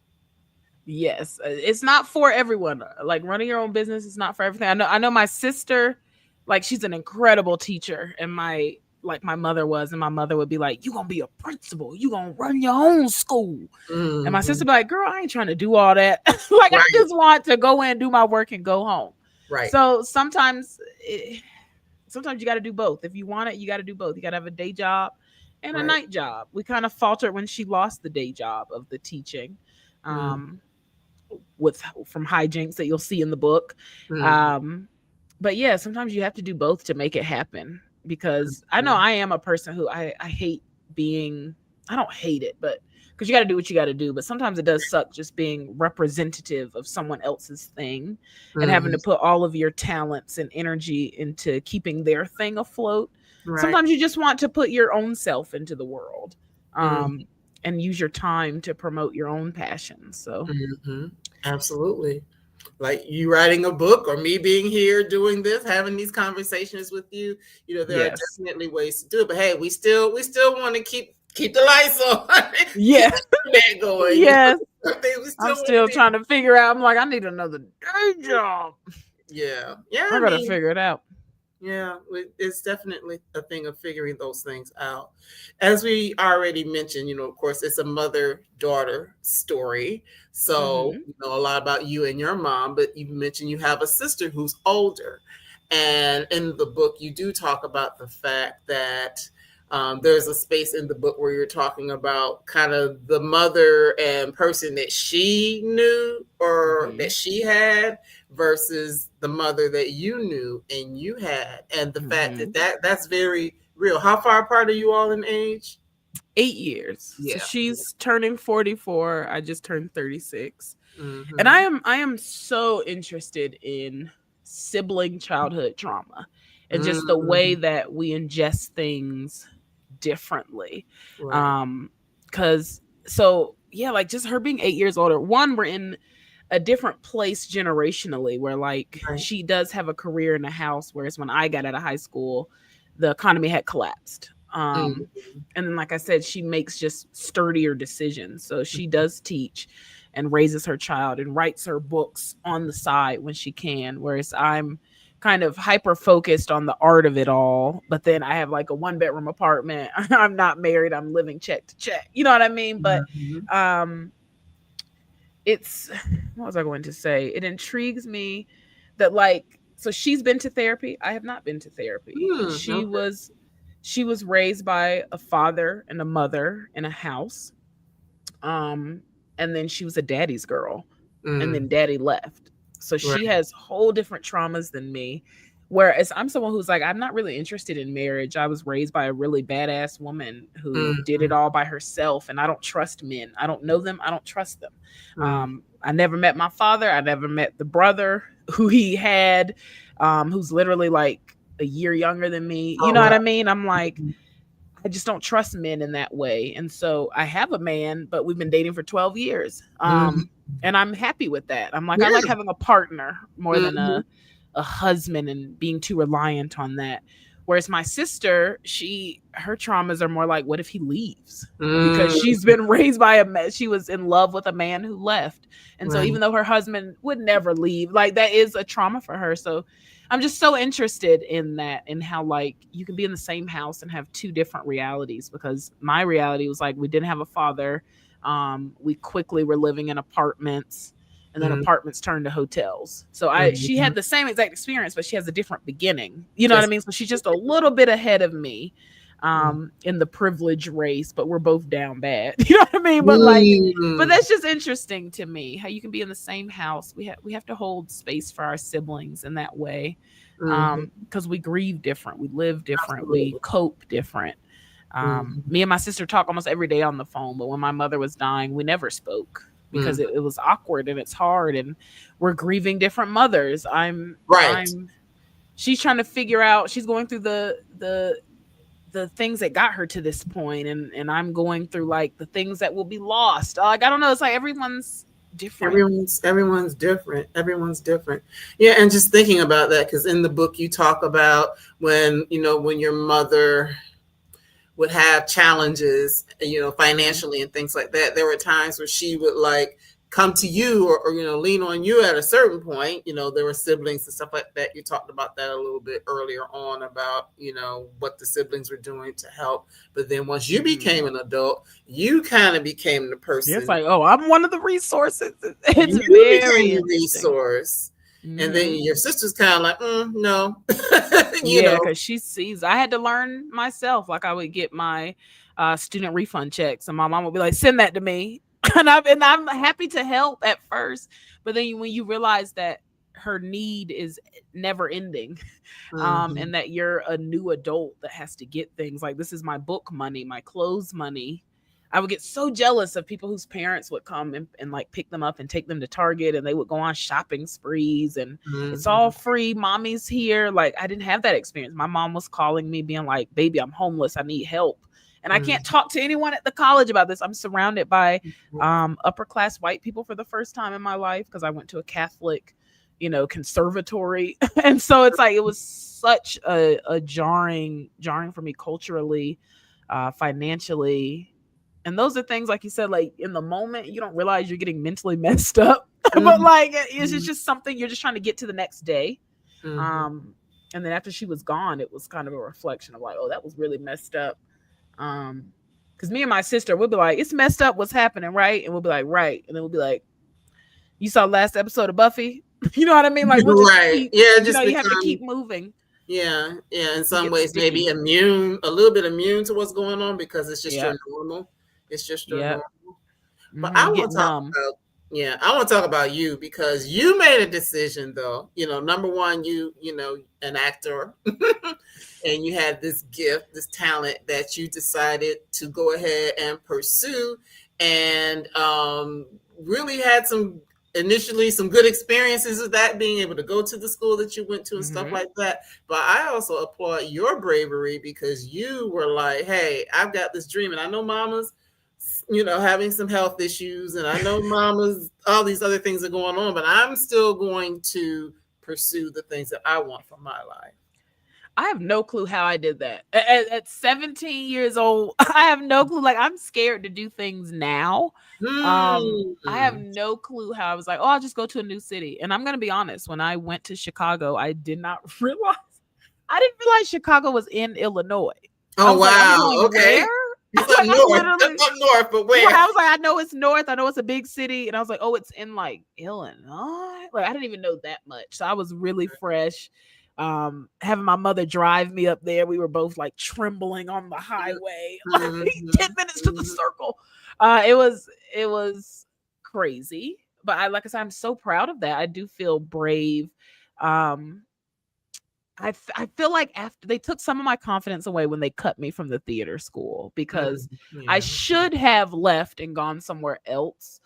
Speaker 2: Yes, it's not for everyone. Like running your own business is not for everything. I know my sister, like she's an incredible teacher, and my mother was, and my mother would be like, "You gonna be a principal? You gonna run your own school?" And my sister
Speaker 1: Hmm.
Speaker 2: be like, "Girl, I ain't trying to do all that. Like I
Speaker 1: Right.
Speaker 2: just want to go in, do my work, and go home."
Speaker 1: Right.
Speaker 2: So sometimes you got to do both. If you want it, you got to do both. You got to have a day job and a
Speaker 1: Right.
Speaker 2: night job. We kind of faltered when she lost the day job of the teaching.
Speaker 1: Mm-hmm.
Speaker 2: Um, with from hijinks that you'll see in the book.
Speaker 1: Mm-hmm.
Speaker 2: Um, but yeah, sometimes you have to do both to make it happen. Because I know I am a person who I hate being. I don't hate it, but because you got to do what you got to do. But sometimes it does suck just being representative of someone else's thing and having
Speaker 1: Mm-hmm.
Speaker 2: to put all of your talents and energy into keeping their thing afloat.
Speaker 1: Right.
Speaker 2: Sometimes you just want to put your own self into the world,
Speaker 1: Mm-hmm.
Speaker 2: um, and use your time to promote your own passions. So
Speaker 1: Mm-hmm. Absolutely. Like you writing a book or me being here doing this, having these conversations with you, there are
Speaker 2: yes.
Speaker 1: definitely ways to do it. But hey, we still want to keep the lights on, keep
Speaker 2: Yeah.
Speaker 1: the internet going.
Speaker 2: Yes.
Speaker 1: Things we
Speaker 2: I'm
Speaker 1: still want to
Speaker 2: still
Speaker 1: be.
Speaker 2: trying to figure out. I'm like, I need another day job.
Speaker 1: Yeah, yeah.
Speaker 2: I
Speaker 1: I
Speaker 2: gotta
Speaker 1: mean,
Speaker 2: figure it out.
Speaker 1: yeah, it's definitely a thing of figuring those things out. As we already mentioned, of course, it's a mother-daughter story. So,
Speaker 2: Hmm.
Speaker 1: a lot about you and your mom, but you mentioned you have a sister who's older. And in the book, you do talk about the fact that there's a space in the book where you're talking about kind of the mother and person that she knew or that
Speaker 2: Hmm.
Speaker 1: she had versus the mother that you knew and you had, and the fact that,
Speaker 2: Hmm.
Speaker 1: that's very real. How far apart are you all in age?
Speaker 2: 8 years. So
Speaker 1: Yeah.
Speaker 2: she's turning 44. I just turned 36. And
Speaker 1: Mm-hmm.
Speaker 2: I am so interested in sibling childhood trauma and just the
Speaker 1: Mm-hmm.
Speaker 2: way that we ingest things differently.
Speaker 1: Right.
Speaker 2: Um, cause so yeah, like just her being 8 years older. One, we're in a different place generationally where like
Speaker 1: Right.
Speaker 2: she does have a career in the house, whereas when I got out of high school, the economy had collapsed.
Speaker 1: Mm-hmm.
Speaker 2: And then like I said, she makes just sturdier decisions. So she does teach and raises her child and writes her books on the side when she can, whereas I'm kind of hyper focused on the art of it all. But then I have like a 1 bedroom apartment. I'm not married. I'm living check to check. You know what I mean? But
Speaker 1: Mm-hmm.
Speaker 2: um it's what was I going to say? It intrigues me that like So she's been to therapy. I have not been to therapy.
Speaker 1: Okay.
Speaker 2: She was raised by a father and a mother in a house. Um, and then she was a daddy's girl, and then
Speaker 1: Mm,
Speaker 2: daddy left. So she
Speaker 1: right.
Speaker 2: has whole different traumas than me. Whereas I'm someone who's like, I'm not really interested in marriage. I was raised by a really badass woman who did it
Speaker 1: Mm,
Speaker 2: all by herself, and I don't trust men. I don't know them. I don't trust them.
Speaker 1: mm.
Speaker 2: I never met my father. I never met the brother who he had, who's literally like a year younger than me. You
Speaker 1: Oh,
Speaker 2: know what
Speaker 1: wow.
Speaker 2: I mean? I'm like, I just don't trust men in that way. And so I have a man, but we've been dating for 12 years.
Speaker 1: Mhm.
Speaker 2: And I'm happy with that. I'm like, I like
Speaker 1: Yeah.
Speaker 2: having a partner more than
Speaker 1: Mhm.
Speaker 2: a husband and being too reliant on that. Whereas my sister, her traumas are more like, what if he leaves? Because
Speaker 1: Mm,
Speaker 2: she's been raised by she was in love with a man who left. And so
Speaker 1: right.
Speaker 2: even though her husband would never leave, like that is a trauma for her. So I'm just so interested in that, in how like you can be in the same house and have two different realities, because my reality was like we didn't have a father. We quickly were living in apartments, and then
Speaker 1: Mm,
Speaker 2: apartments turned to hotels. So she
Speaker 1: mhm.
Speaker 2: had the same exact experience, but she has a different beginning. You know what I
Speaker 1: Just
Speaker 2: mean? So she's just a little bit ahead of me
Speaker 1: mm.
Speaker 2: in the privilege race, but we're both down bad. You know what I mean? But
Speaker 1: Mm,
Speaker 2: that's just interesting to me how you can be in the same house. We have to hold space for our siblings in that way,
Speaker 1: mhm.
Speaker 2: because we grieve different, we live different, we
Speaker 1: Absolutely.
Speaker 2: cope different.
Speaker 1: Mhm.
Speaker 2: Me and my sister talk almost every day on the phone, but when my mother was dying, we never spoke because
Speaker 1: Mm.
Speaker 2: it was awkward and it's hard, and we're grieving different mothers.
Speaker 1: Right.
Speaker 2: I'm She's trying to figure out, she's going through the things that got her to this point, and I'm going through like the things that will be lost. Like I don't know, it's like everyone's different.
Speaker 1: Everyone's different. Everyone's different. Yeah, and just thinking about that, because in the book you talk about when when your mother would have challenges,
Speaker 2: Mhm.
Speaker 1: financially and things like that. There were times where she would like come to you or lean on you at a certain point. There were siblings and stuff like that. You talked about that a little bit earlier on about, what the siblings were doing to help. But then once you
Speaker 2: Mhm.
Speaker 1: became an adult, you kind of became the
Speaker 2: Yeah, it's
Speaker 1: person.
Speaker 2: like, oh, I'm one of the resources. It's
Speaker 1: You
Speaker 2: very
Speaker 1: became the
Speaker 2: interesting.
Speaker 1: resource. And then
Speaker 2: Hmm.
Speaker 1: your sister's kind of like, no, you
Speaker 2: Yeah,
Speaker 1: know.
Speaker 2: because she sees. I had to learn myself. Like I would get my student refund checks, and my mom would be like, "Send that to me," and I'm happy to help at first, but then when you realize that her need is never ending,
Speaker 1: Mhm,
Speaker 2: and that you're a new adult that has to get things like, this is my book money, my clothes money. I would get so jealous of people whose parents would come and like pick them up and take them to Target, and they would go on shopping sprees, and it's all
Speaker 1: mhm,
Speaker 2: free. Mommy's here. Like I didn't have that experience. My mom was calling me being like, baby, I'm homeless. I need help. And I can't
Speaker 1: mhm,
Speaker 2: talk to anyone at the college about this. I'm surrounded by
Speaker 1: mhm,
Speaker 2: upper class white people for the first time in my life because I went to a Catholic, conservatory. And so it's like it was such a jarring for me culturally, financially. And those are things, like you said, like in the moment you don't realize you're getting mentally messed up. But
Speaker 1: mhm,
Speaker 2: like it's
Speaker 1: mhm,
Speaker 2: just something you're just trying to get to the next day.
Speaker 1: mhm.
Speaker 2: um and then after she was gone, it was kind of a reflection of like, oh, that was really messed up. um because me and my sister would be like, it's messed up what's happening, right? And we'll be like, right. And then we'll be like, you saw last episode of Buffy? You know what I mean? Like we'll just
Speaker 1: Right.
Speaker 2: keep,
Speaker 1: Yeah, it just
Speaker 2: you have to
Speaker 1: become
Speaker 2: keep moving.
Speaker 1: yeah, yeah, in
Speaker 2: It
Speaker 1: some
Speaker 2: gets
Speaker 1: ways maybe
Speaker 2: sticky.
Speaker 1: immune, a little bit immune to what's going on because it's just your
Speaker 2: Yep.
Speaker 1: normal. It's just your
Speaker 2: Yep.
Speaker 1: normal. But I
Speaker 2: You get
Speaker 1: want to talk
Speaker 2: numb.
Speaker 1: about, yeah, I want to talk about you because you made a decision though. Number one, an actor and you had this gift, this talent that you decided to go ahead and pursue and really had initially some good experiences with that, being able to go to the school that you went to and stuff
Speaker 2: Hmm.
Speaker 1: like that. But I also applaud your bravery because you were like, hey, I've got this dream and I know mama's having some health issues, and I know mama's all these other things are going on, but I'm still going to pursue the things that I want from my life.
Speaker 2: I have no clue how I did that. At 17 years old, I have no clue. Like I'm scared to do things now. I have
Speaker 1: Hmm.
Speaker 2: no clue how I was like, oh, I'll just go to a new city. And I'm gonna be honest, when I went to Chicago, I did not realize I didn't realize Chicago was in Illinois. I
Speaker 1: Oh
Speaker 2: was like, I'm
Speaker 1: wow.
Speaker 2: going
Speaker 1: Okay.
Speaker 2: where?
Speaker 1: It's up
Speaker 2: Like I
Speaker 1: north.
Speaker 2: literally,
Speaker 1: It's up north, but
Speaker 2: right,
Speaker 1: where?
Speaker 2: I was like, I know it's north. I know it's a big city. And I was like, oh, it's in like Illinois. Like I didn't even know that much. So I was really fresh. Having my mother drive me up there. We were both like trembling on the highway. Like
Speaker 1: Mm-hmm.
Speaker 2: 10 minutes to the
Speaker 1: Mm-hmm.
Speaker 2: circle. It was crazy. But like I said, I'm so proud of that. I do feel brave. Um, I feel like after they took some of my confidence away when they cut me from the theater school because I
Speaker 1: Yeah.
Speaker 2: should have left and gone somewhere else.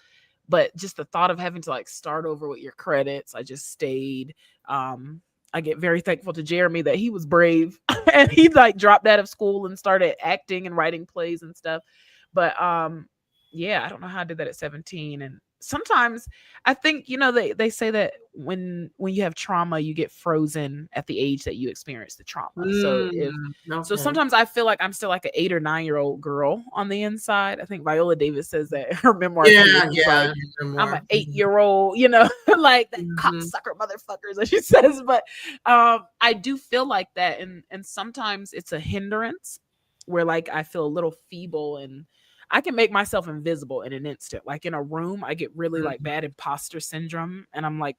Speaker 2: But just the thought of having to like start over with your credits, I just stayed. I get very thankful to Jeremy that he was brave and he like dropped out of school and started acting and writing plays and stuff. But yeah, I don't know how I did that at 17. And sometimes I think, they say that when you have trauma, you get frozen at the age that you experience the trauma. So
Speaker 1: Okay.
Speaker 2: sometimes I feel like I'm still like an 8 or 9 year old girl on the inside. I think Viola Davis says that in her memoir too.
Speaker 1: Yeah,
Speaker 2: She's like,
Speaker 1: yeah.
Speaker 2: I'm an
Speaker 1: More.
Speaker 2: 8 year old, like that
Speaker 1: Mm-hmm.
Speaker 2: cocksucker motherfuckers, as she says. But I do feel like that, and sometimes it's a hindrance where like I feel a little feeble and I can make myself invisible in an instant. Like in a room, I get really like
Speaker 1: Mm-hmm.
Speaker 2: bad imposter syndrome. And I'm like,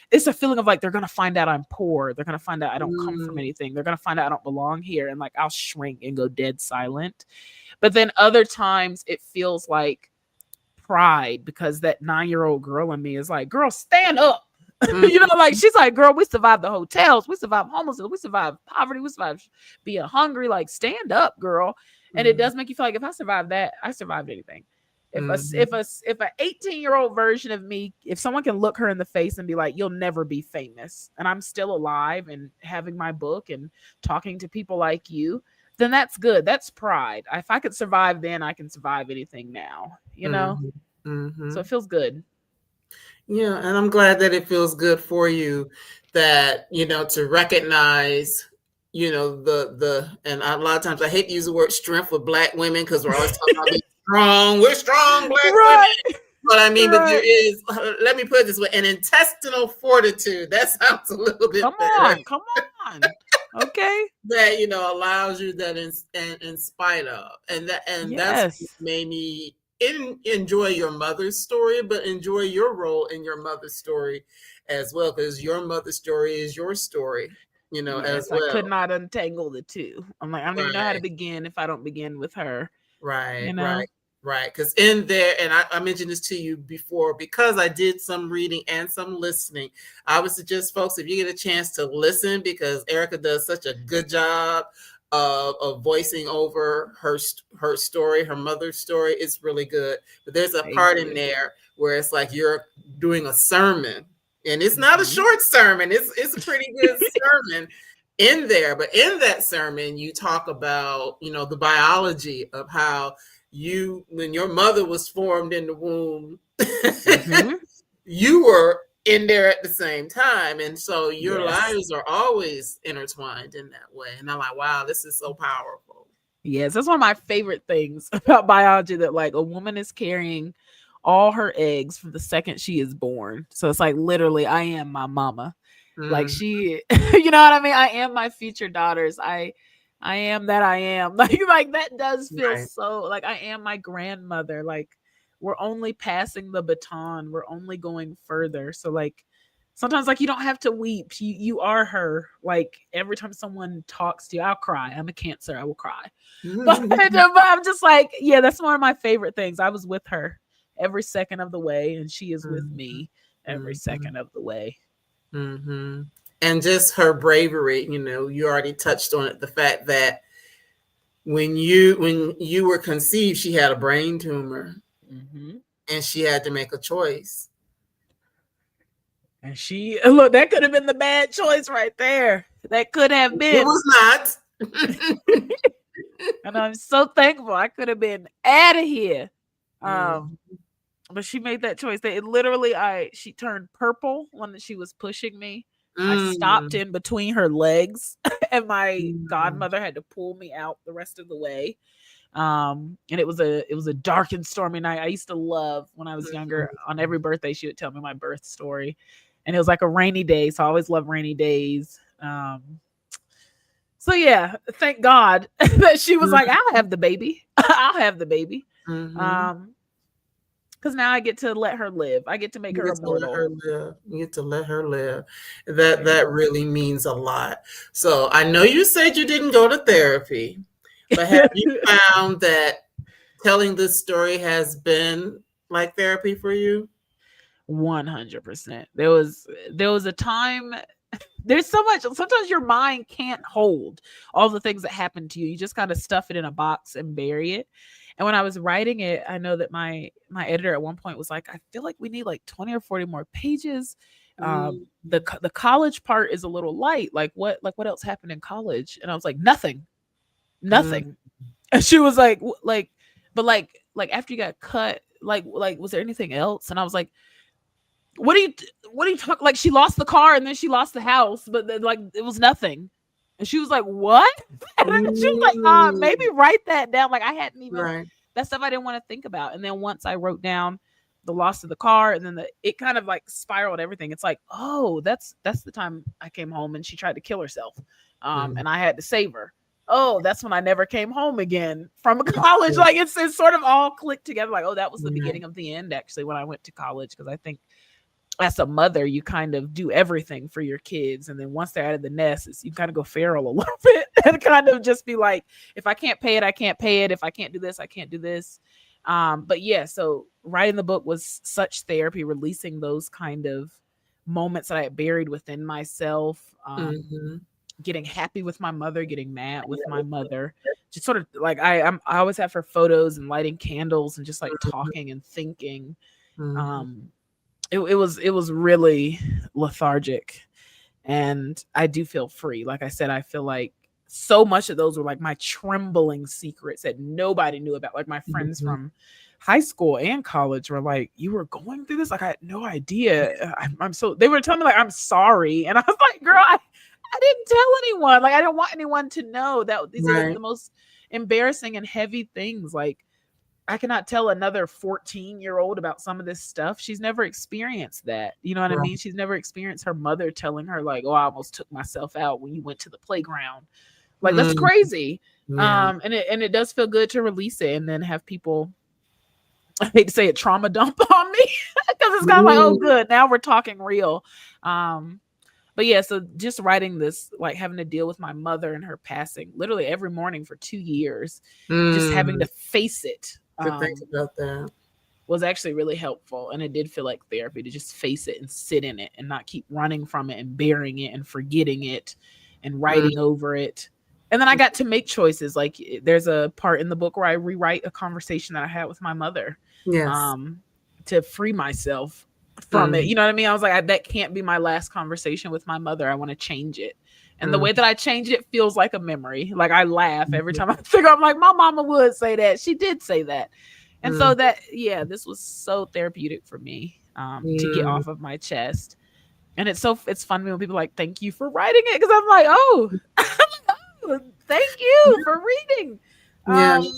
Speaker 2: it's a feeling of like, they're going to find out I'm poor. They're going to find out I don't come from anything. They're going to find out I don't belong here. And like, I'll shrink and go dead silent. But then other times it feels like pride because that 9 year old girl in me is like, girl, stand up.
Speaker 1: Mm-hmm.
Speaker 2: Like she's like, girl, we survived the hotels, we survived homelessness, we survived poverty, we survived being hungry. Like, stand up, girl. And it does make you feel like if I survived that, I survived anything.
Speaker 1: Mm-hmm.
Speaker 2: If an 18-year-old version of me, if someone can look her in the face and be like, you'll never be famous, and I'm still alive and having my book and talking to people like you, then that's good. That's pride. If I could survive then, I can survive anything now.
Speaker 1: Mm-hmm. Mm-hmm.
Speaker 2: So it feels good.
Speaker 1: Yeah, and I'm glad that it feels good for you that, to recognize, and a lot of times I hate to use the word strength with Black women because we're always talking about being strong. We're strong Black women.
Speaker 2: Right.
Speaker 1: But I mean, but there
Speaker 2: Right.
Speaker 1: is, let me put it this way, an intestinal fortitude. That sounds a little
Speaker 2: Come
Speaker 1: bit better.
Speaker 2: on. Come on. Okay.
Speaker 1: That, allows you that in spite of. And that's what
Speaker 2: Yes.
Speaker 1: made me enjoy your mother's story, but enjoy your role in your mother's story as well, because your mother's story is your story, as
Speaker 2: Yes. I could
Speaker 1: well.
Speaker 2: not untangle the two. I'm like, I don't even know how to
Speaker 1: Right.
Speaker 2: begin if I don't begin with her,
Speaker 1: Right,
Speaker 2: you know?
Speaker 1: right, right. Because in there, and I mentioned this to you before, because I did some reading and some listening. I would suggest folks, if you get a chance to listen, because Erika does such a good job of voicing over her story, her mother's story. It's really good. But there's a
Speaker 2: Thank
Speaker 1: part in
Speaker 2: you.
Speaker 1: there where it's like you're doing a sermon, and it's not a
Speaker 2: Mhm.
Speaker 1: short sermon. It's a pretty good sermon in there. But in that sermon, you talk about, the biology of how when your mother was formed in the womb,
Speaker 2: Mhm.
Speaker 1: you were in there at the same time. And so your
Speaker 2: Yes.
Speaker 1: lives are always intertwined in that way. And I'm like, wow, this is so powerful.
Speaker 2: Yes, that's one of my favorite things about biology, that like a woman is carrying all her eggs from the second she is born. So it's like literally I am my mama. Like
Speaker 1: Mm,
Speaker 2: she you know what I mean? I am my future daughters. I am that I am. Like that does feel
Speaker 1: right.
Speaker 2: so like I am my grandmother. Like we're only passing the baton. We're only going further. So like sometimes like you don't have to weep. You are her. Like every time someone talks to you, I'll cry. I'm a Cancer. I will cry. But I'm just like, yeah, that's one of my favorite things. I was with her every second of the way, and she is with
Speaker 1: Mhm,
Speaker 2: me every
Speaker 1: mhm,
Speaker 2: second of the way.
Speaker 1: mhm. And just her bravery, you already touched on it. The fact that when you were conceived, she had a brain tumor
Speaker 2: Hmm.
Speaker 1: and she had to make a choice.
Speaker 2: And she look, that could have been the bad choice right there. That could have
Speaker 1: It
Speaker 2: been.
Speaker 1: was not.
Speaker 2: And I'm so thankful. I could have been out of here. Um,
Speaker 1: Mhm,
Speaker 2: but she made that choice. That it literally, she turned purple when she was pushing me. I stopped
Speaker 1: mm,
Speaker 2: in between her legs, and my
Speaker 1: mm,
Speaker 2: godmother had to pull me out the rest of the way. And it was a dark and stormy night. I used to love when I was younger. On every birthday, she would tell me my birth story, and it was like a rainy day. So I always love rainy days. So yeah, thank God that she was like, I'll have the baby. I'll have the baby.
Speaker 1: Mm-hmm.
Speaker 2: Um, because now I get to let her live. I get to make
Speaker 1: You
Speaker 2: her
Speaker 1: get to let
Speaker 2: immortal.
Speaker 1: her live. You get to let her live. That
Speaker 2: Yeah.
Speaker 1: that really means a lot. So I know you said you didn't go to therapy, but have you found that telling this story has been like therapy for you?
Speaker 2: 100%. There was a time. There's so much. Sometimes your mind can't hold all the things that happen to you. You just kind of stuff it in a box and bury it. And when I was writing it, I know that my editor at one point was like, "I feel like we need like 20 or 40 more pages.
Speaker 1: Mm,
Speaker 2: The college part is a little light. Like what else happened in college?" And I was like, "Nothing,
Speaker 1: mm,
Speaker 2: nothing." And she was like, but like after you got cut, like was there anything else?" And I was like, what do you what do you talk like? She lost the car and then she lost the house, but then like it was nothing. And she was like, "What?" And then she was like, maybe
Speaker 1: mm.
Speaker 2: write that down." Like I hadn't even,
Speaker 1: Right.
Speaker 2: that stuff I didn't want to think about. And then once I wrote down the loss of the car and then it kind of like spiraled everything. It's like, oh, that's the time I came home and she tried to kill herself.
Speaker 1: Mm,
Speaker 2: And I had to save her. Oh, that's when I never came home again from college. Like it's sort of all clicked together. Like, oh, that was the
Speaker 1: right.
Speaker 2: beginning of the end actually when I went to college. Because I think as a mother, you kind of do everything for your kids. And then once they're out of the nest, you kind of go feral a little bit and kind of just be like, if I can't pay it, I can't pay it. If I can't do this, I can't do this. But yeah, so writing the book was such therapy, releasing those kind of moments that I had buried within myself.
Speaker 1: Mm-hmm.
Speaker 2: Getting happy with my mother, getting mad with my mother, just sort of like I always have her photos and lighting candles and just like talking and thinking.
Speaker 1: Mm-hmm.
Speaker 2: Um, it was really lethargic, and I do feel free. Like I said, I feel like so much of those were like my trembling secrets that nobody knew about. Like my friends
Speaker 1: Mm-hmm.
Speaker 2: from high school and college were like, "You were going through this?" Like I had no idea. I'm so, they were telling me like, "I'm sorry," and I was like, "Girl, I didn't tell anyone. Like I don't want anyone to know that these are
Speaker 1: Right.
Speaker 2: the most embarrassing and heavy things." Like I cannot tell another 14-year-old about some of this stuff. She's never experienced that. You know what I
Speaker 1: Right.
Speaker 2: mean? She's never experienced her mother telling her, like, "Oh, I almost took myself out when you went to the playground." Like, that's
Speaker 1: Mm,
Speaker 2: crazy.
Speaker 1: yeah.
Speaker 2: And it does feel good to release it and then have people, I hate to say it, trauma dump on me. Because it's kind of like, oh,
Speaker 1: Mm,
Speaker 2: good. Now we're talking real. Um, but yeah, so just writing this, like having to deal with my mother and her passing literally every morning for 2 years, just having
Speaker 1: mm.
Speaker 2: to face it.
Speaker 1: To think about that.
Speaker 2: Was actually really helpful. And it did feel like therapy to just face it and sit in it and not keep running from it and burying it and forgetting it and
Speaker 1: Mm,
Speaker 2: writing over it. And then I got to make choices. Like there's a part in the book where I rewrite a conversation that I had with my mother,
Speaker 1: yes.
Speaker 2: um, to free myself from it.
Speaker 1: Mm,
Speaker 2: You know what I mean? I was like, that can't be my last conversation with my mother. I want to change it. And the
Speaker 1: mm,
Speaker 2: way that I changed it feels like a memory. Like I laugh every
Speaker 1: mhm,
Speaker 2: time I think, I'm like, my mama would say that. She did say that. And so
Speaker 1: mm,
Speaker 2: that, yeah, this was so therapeutic for me, to get
Speaker 1: mm.
Speaker 2: off of my chest. And it's fun when people are like, "Thank you for writing it," because I'm like, oh, thank you for reading.
Speaker 1: Yeah.
Speaker 2: Um,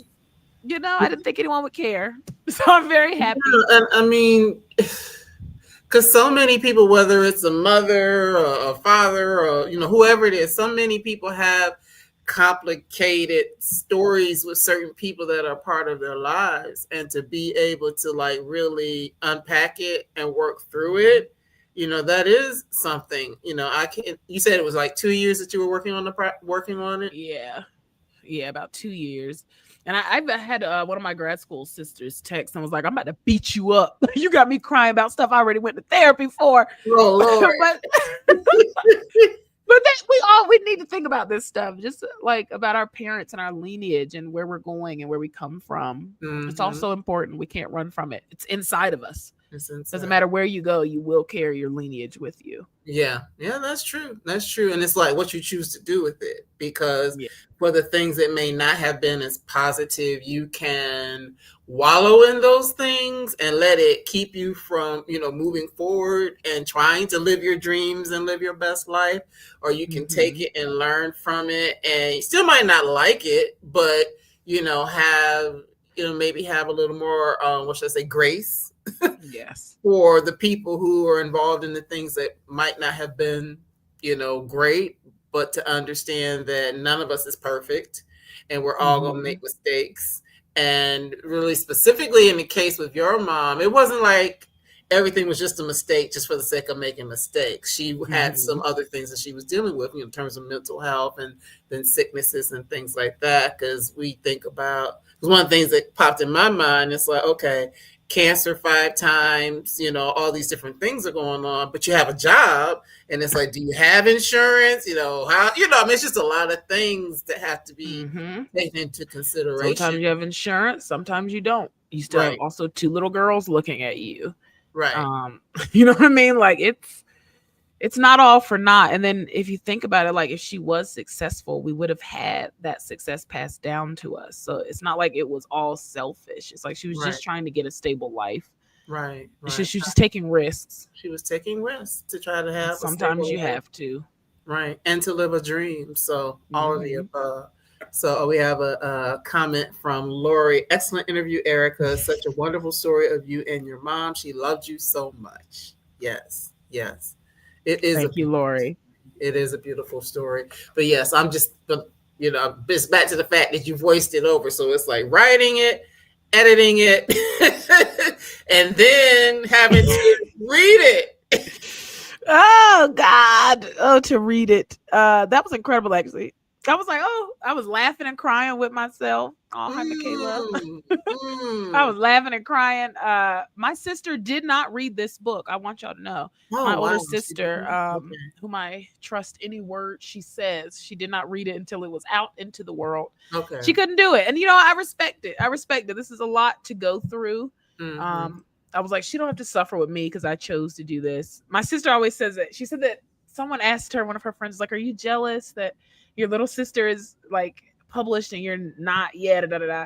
Speaker 2: I didn't think anyone would care, so I'm very happy.
Speaker 1: And I mean, because so many people, whether it's a mother or a father or whoever it is, so many people have complicated stories with certain people that are part of their lives, and to be able to like really unpack it and work through it, that is something. I can You said it was like 2 years that you were working on it.
Speaker 2: Yeah, yeah, about 2 years. And I've had one of my grad school sisters text and was like, "I'm about to beat you up. You got me crying about stuff I already went to therapy for."
Speaker 1: Oh Lord.
Speaker 2: but we need to think about this stuff, just like about our parents and our lineage and where we're going and where we come from. It's
Speaker 1: Hmm.
Speaker 2: also important. We can't run from it. It's inside of us.
Speaker 1: It's
Speaker 2: Doesn't
Speaker 1: inside.
Speaker 2: matter where you go, you will carry your lineage with you.
Speaker 1: Yeah, yeah, that's true. That's true. And it's like what you choose to do with it. Because
Speaker 2: Yeah.
Speaker 1: for the things that may not have been as positive, you can wallow in those things and let it keep you from, moving forward and trying to live your dreams and live your best life. Or you can take
Speaker 2: Hmm.
Speaker 1: it and learn from it. And you still might not like it, but, have, maybe have a little more, what should I say, grace
Speaker 2: Yes.
Speaker 1: for the people who are involved in the things that might not have been, great. but to understand that none of us is perfect and we're all going to
Speaker 2: Mm-hmm.
Speaker 1: make mistakes. And really, specifically in the case with your mom, it wasn't like everything was just a mistake just for the sake of making mistakes. She had
Speaker 2: Mm-hmm.
Speaker 1: some other things that she was dealing with, in terms of mental health and then sicknesses and things like that. Because we think about, because one of the things that popped in my mind is like, okay, cancer 5 times, all these different things are going on, but you have a job, and it's like, do you have insurance? How, I mean, it's just a lot of things that have to be
Speaker 2: Mm-hmm.
Speaker 1: taken into consideration.
Speaker 2: Sometimes you have insurance, sometimes you don't. You still have
Speaker 1: Right,
Speaker 2: also two little girls looking at you.
Speaker 1: right,
Speaker 2: You know what I mean? Like it's not all for naught. And then if you think about it, like if she was successful, we would have had that success passed down to us. So it's not like it was all selfish. It's like she was
Speaker 1: right,
Speaker 2: just trying to get a stable life.
Speaker 1: right,
Speaker 2: It's
Speaker 1: right.
Speaker 2: just she was just taking risks.
Speaker 1: She was taking risks to try to have a
Speaker 2: Sometimes
Speaker 1: stable
Speaker 2: you
Speaker 1: life,
Speaker 2: have to.
Speaker 1: right, and to live a dream. So all of the
Speaker 2: Hmm.
Speaker 1: above. So we have a comment from Lori. Excellent interview, Erika. Such a wonderful story of you and your mom. She loved you so much. Yes, yes. It is a
Speaker 2: Thank you,
Speaker 1: beautiful,
Speaker 2: Lori.
Speaker 1: it is a beautiful story. But yes, I'm just, it's back to the fact that you voiced it over. So it's like writing it, editing it, and then having to read it.
Speaker 2: Oh God. Oh, to read it. That was incredible actually. I was like, oh, I was laughing and crying with myself. Oh, hi, Michaela.
Speaker 1: Mm,
Speaker 2: I
Speaker 1: mm.
Speaker 2: was laughing and crying. My sister did not read this book. I want y'all to know.
Speaker 1: Oh
Speaker 2: My older
Speaker 1: wow, she
Speaker 2: sister,
Speaker 1: didn't. Okay,
Speaker 2: whom I trust any word she says, she did not read it until it was out into the world.
Speaker 1: okay.
Speaker 2: She couldn't do it. And I respect it. I respect it. This is a lot to go through.
Speaker 1: Mm-hmm.
Speaker 2: Um, I was like, she don't have to suffer with me because I chose to do this. My sister always says that. She said that someone asked her, one of her friends, like, are you jealous that your little sister is like published and you're not yet? Da, da, da.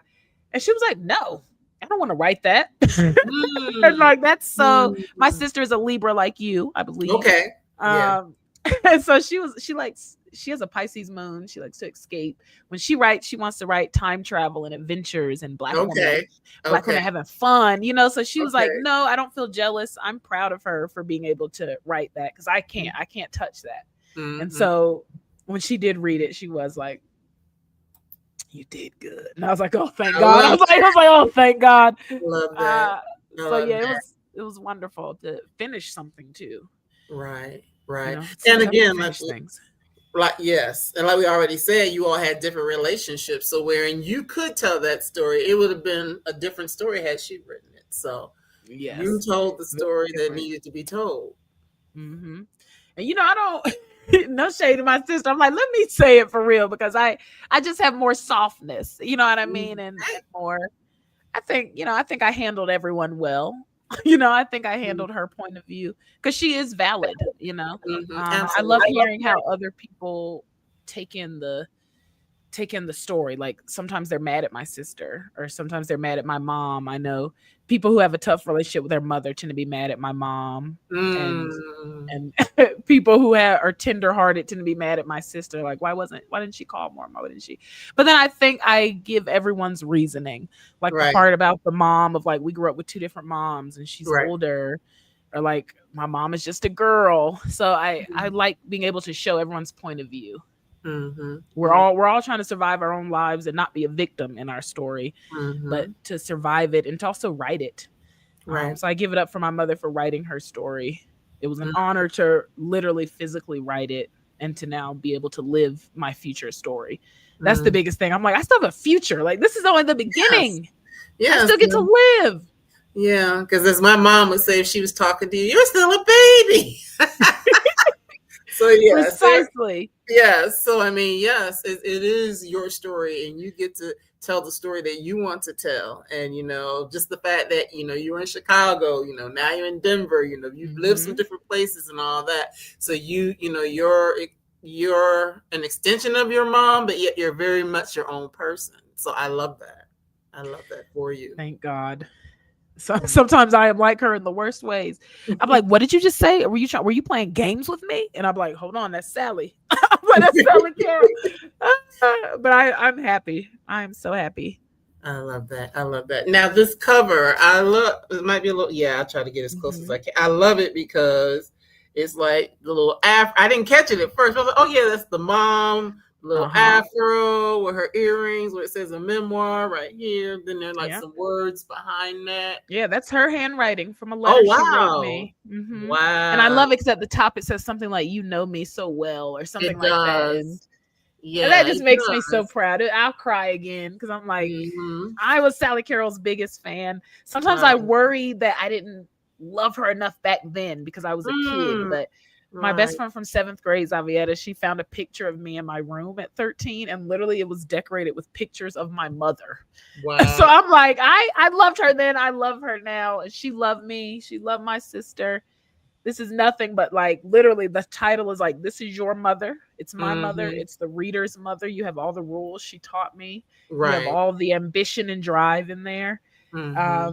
Speaker 2: And she was like, no, I don't want to write that. And
Speaker 1: Mm,
Speaker 2: like that's so my
Speaker 1: mm.
Speaker 2: sister is a Libra like you, I believe.
Speaker 1: Okay. Yeah.
Speaker 2: Um and so she has a Pisces moon. She likes to escape. When she writes, she wants to write time travel and adventures and
Speaker 1: Okay.
Speaker 2: black
Speaker 1: Okay.
Speaker 2: women having fun, so she was like,
Speaker 1: Okay.
Speaker 2: no, I don't feel jealous. I'm proud of her for being able to write that because I can't touch that. And
Speaker 1: Mm-hmm.
Speaker 2: so when she did read it, she was like, you did good. And I was like, oh, thank
Speaker 1: I
Speaker 2: God.
Speaker 1: love
Speaker 2: I was like, oh, thank God.
Speaker 1: love that.
Speaker 2: Uh,
Speaker 1: I
Speaker 2: so
Speaker 1: love
Speaker 2: yeah,
Speaker 1: that.
Speaker 2: it was wonderful to finish something too.
Speaker 1: Right. Right. And
Speaker 2: Sometimes I have to
Speaker 1: again,
Speaker 2: finish things.
Speaker 1: yes, and like we already said, you all had different relationships. So wherein you could tell that story, it would have been a different story had she written it. So you
Speaker 2: Yes,
Speaker 1: told the
Speaker 2: very
Speaker 1: story that
Speaker 2: different.
Speaker 1: needed to be told.
Speaker 2: Hmm. And I don't no shade to my sister. I'm like, let me say it for real because I just have more softness. You know what I mean? And more. I think I handled everyone well. I think I handled her point of view because she is valid.
Speaker 1: Mm-hmm.
Speaker 2: I love
Speaker 1: Absolutely.
Speaker 2: hearing how other people take in the take in the story. Like sometimes they're mad at my sister or sometimes they're mad at my mom. I know people who have a tough relationship with their mother tend to be mad at my mom, and
Speaker 1: Mm,
Speaker 2: and people who are tenderhearted tend to be mad at my sister. Like why didn't she call more? Why didn't she? But then I think I give everyone's reasoning. Like the
Speaker 1: right.
Speaker 2: part about the mom of like we grew up with two different moms and she's
Speaker 1: Right.
Speaker 2: older, or like my mom is just a girl. So I like being able to show everyone's point of view.
Speaker 1: Mm-hmm.
Speaker 2: We're all trying to survive our own lives and not be a victim in our story, but
Speaker 1: Mm-hmm.
Speaker 2: to survive it and to also write it.
Speaker 1: Right.
Speaker 2: So I give it up for my mother for writing her story. It was an
Speaker 1: Mm,
Speaker 2: honor to literally physically write it and to now be able to live my future story. That's the
Speaker 1: mm.
Speaker 2: biggest thing. I'm like, I still have a future. Like this is only the
Speaker 1: Yes.
Speaker 2: beginning. I
Speaker 1: Yes.
Speaker 2: still get to live.
Speaker 1: Yeah. Because as my mom would say, if she was talking to you, you're still a baby. So yes,
Speaker 2: Precisely.
Speaker 1: yes. So I mean, yes, it is your story, and you get to tell the story that you want to tell. And just the fact that you were in Chicago, now you're in Denver. You've lived some
Speaker 2: Mm-hmm.
Speaker 1: different places and all that. So you're an extension of your mom, but yet you're very much your own person. So I love that. I love that for you.
Speaker 2: Thank God. So sometimes I am like her in the worst ways. I'm like, "What did you just say? Were you playing games with me?" And I'm like, "Hold on, that's Sally." I'm like, "That's Sallie Carol." But I'm happy. I am so happy.
Speaker 1: I love that. I love that. Now this cover, I love. It might be a little. Yeah, I'll try to get as close as
Speaker 2: Hmm.
Speaker 1: I can. I love it because It's like the little I didn't catch it at first. I was like, oh yeah, that's the mom, little afro with her earrings where it says a memoir right here. Then there's like some words behind that.
Speaker 2: Yeah, that's her handwriting from a
Speaker 1: Oh
Speaker 2: letter she wrote
Speaker 1: wow.
Speaker 2: me. Mm-hmm.
Speaker 1: Wow.
Speaker 2: And I love it because at the top it says something like, "You know me so well," or something
Speaker 1: It
Speaker 2: like that.
Speaker 1: does.
Speaker 2: And that just makes me so proud. I'll cry again because I'm like, I was Sallie Carol's biggest fan. Sometimes I worry that I didn't love her enough back then because I was a kid. But my best friend from 7th grade, Zavietta, she found a picture of me in my room at 13, and literally it was decorated with pictures of my mother. Wow. So I'm like, I loved her then. I love her now. And she loved me. She loved my sister. This is nothing but like literally the title is like, this is your mother. It's my mother. It's the reader's mother. You have all the rules she taught me. Right. You have all the ambition and drive in there. I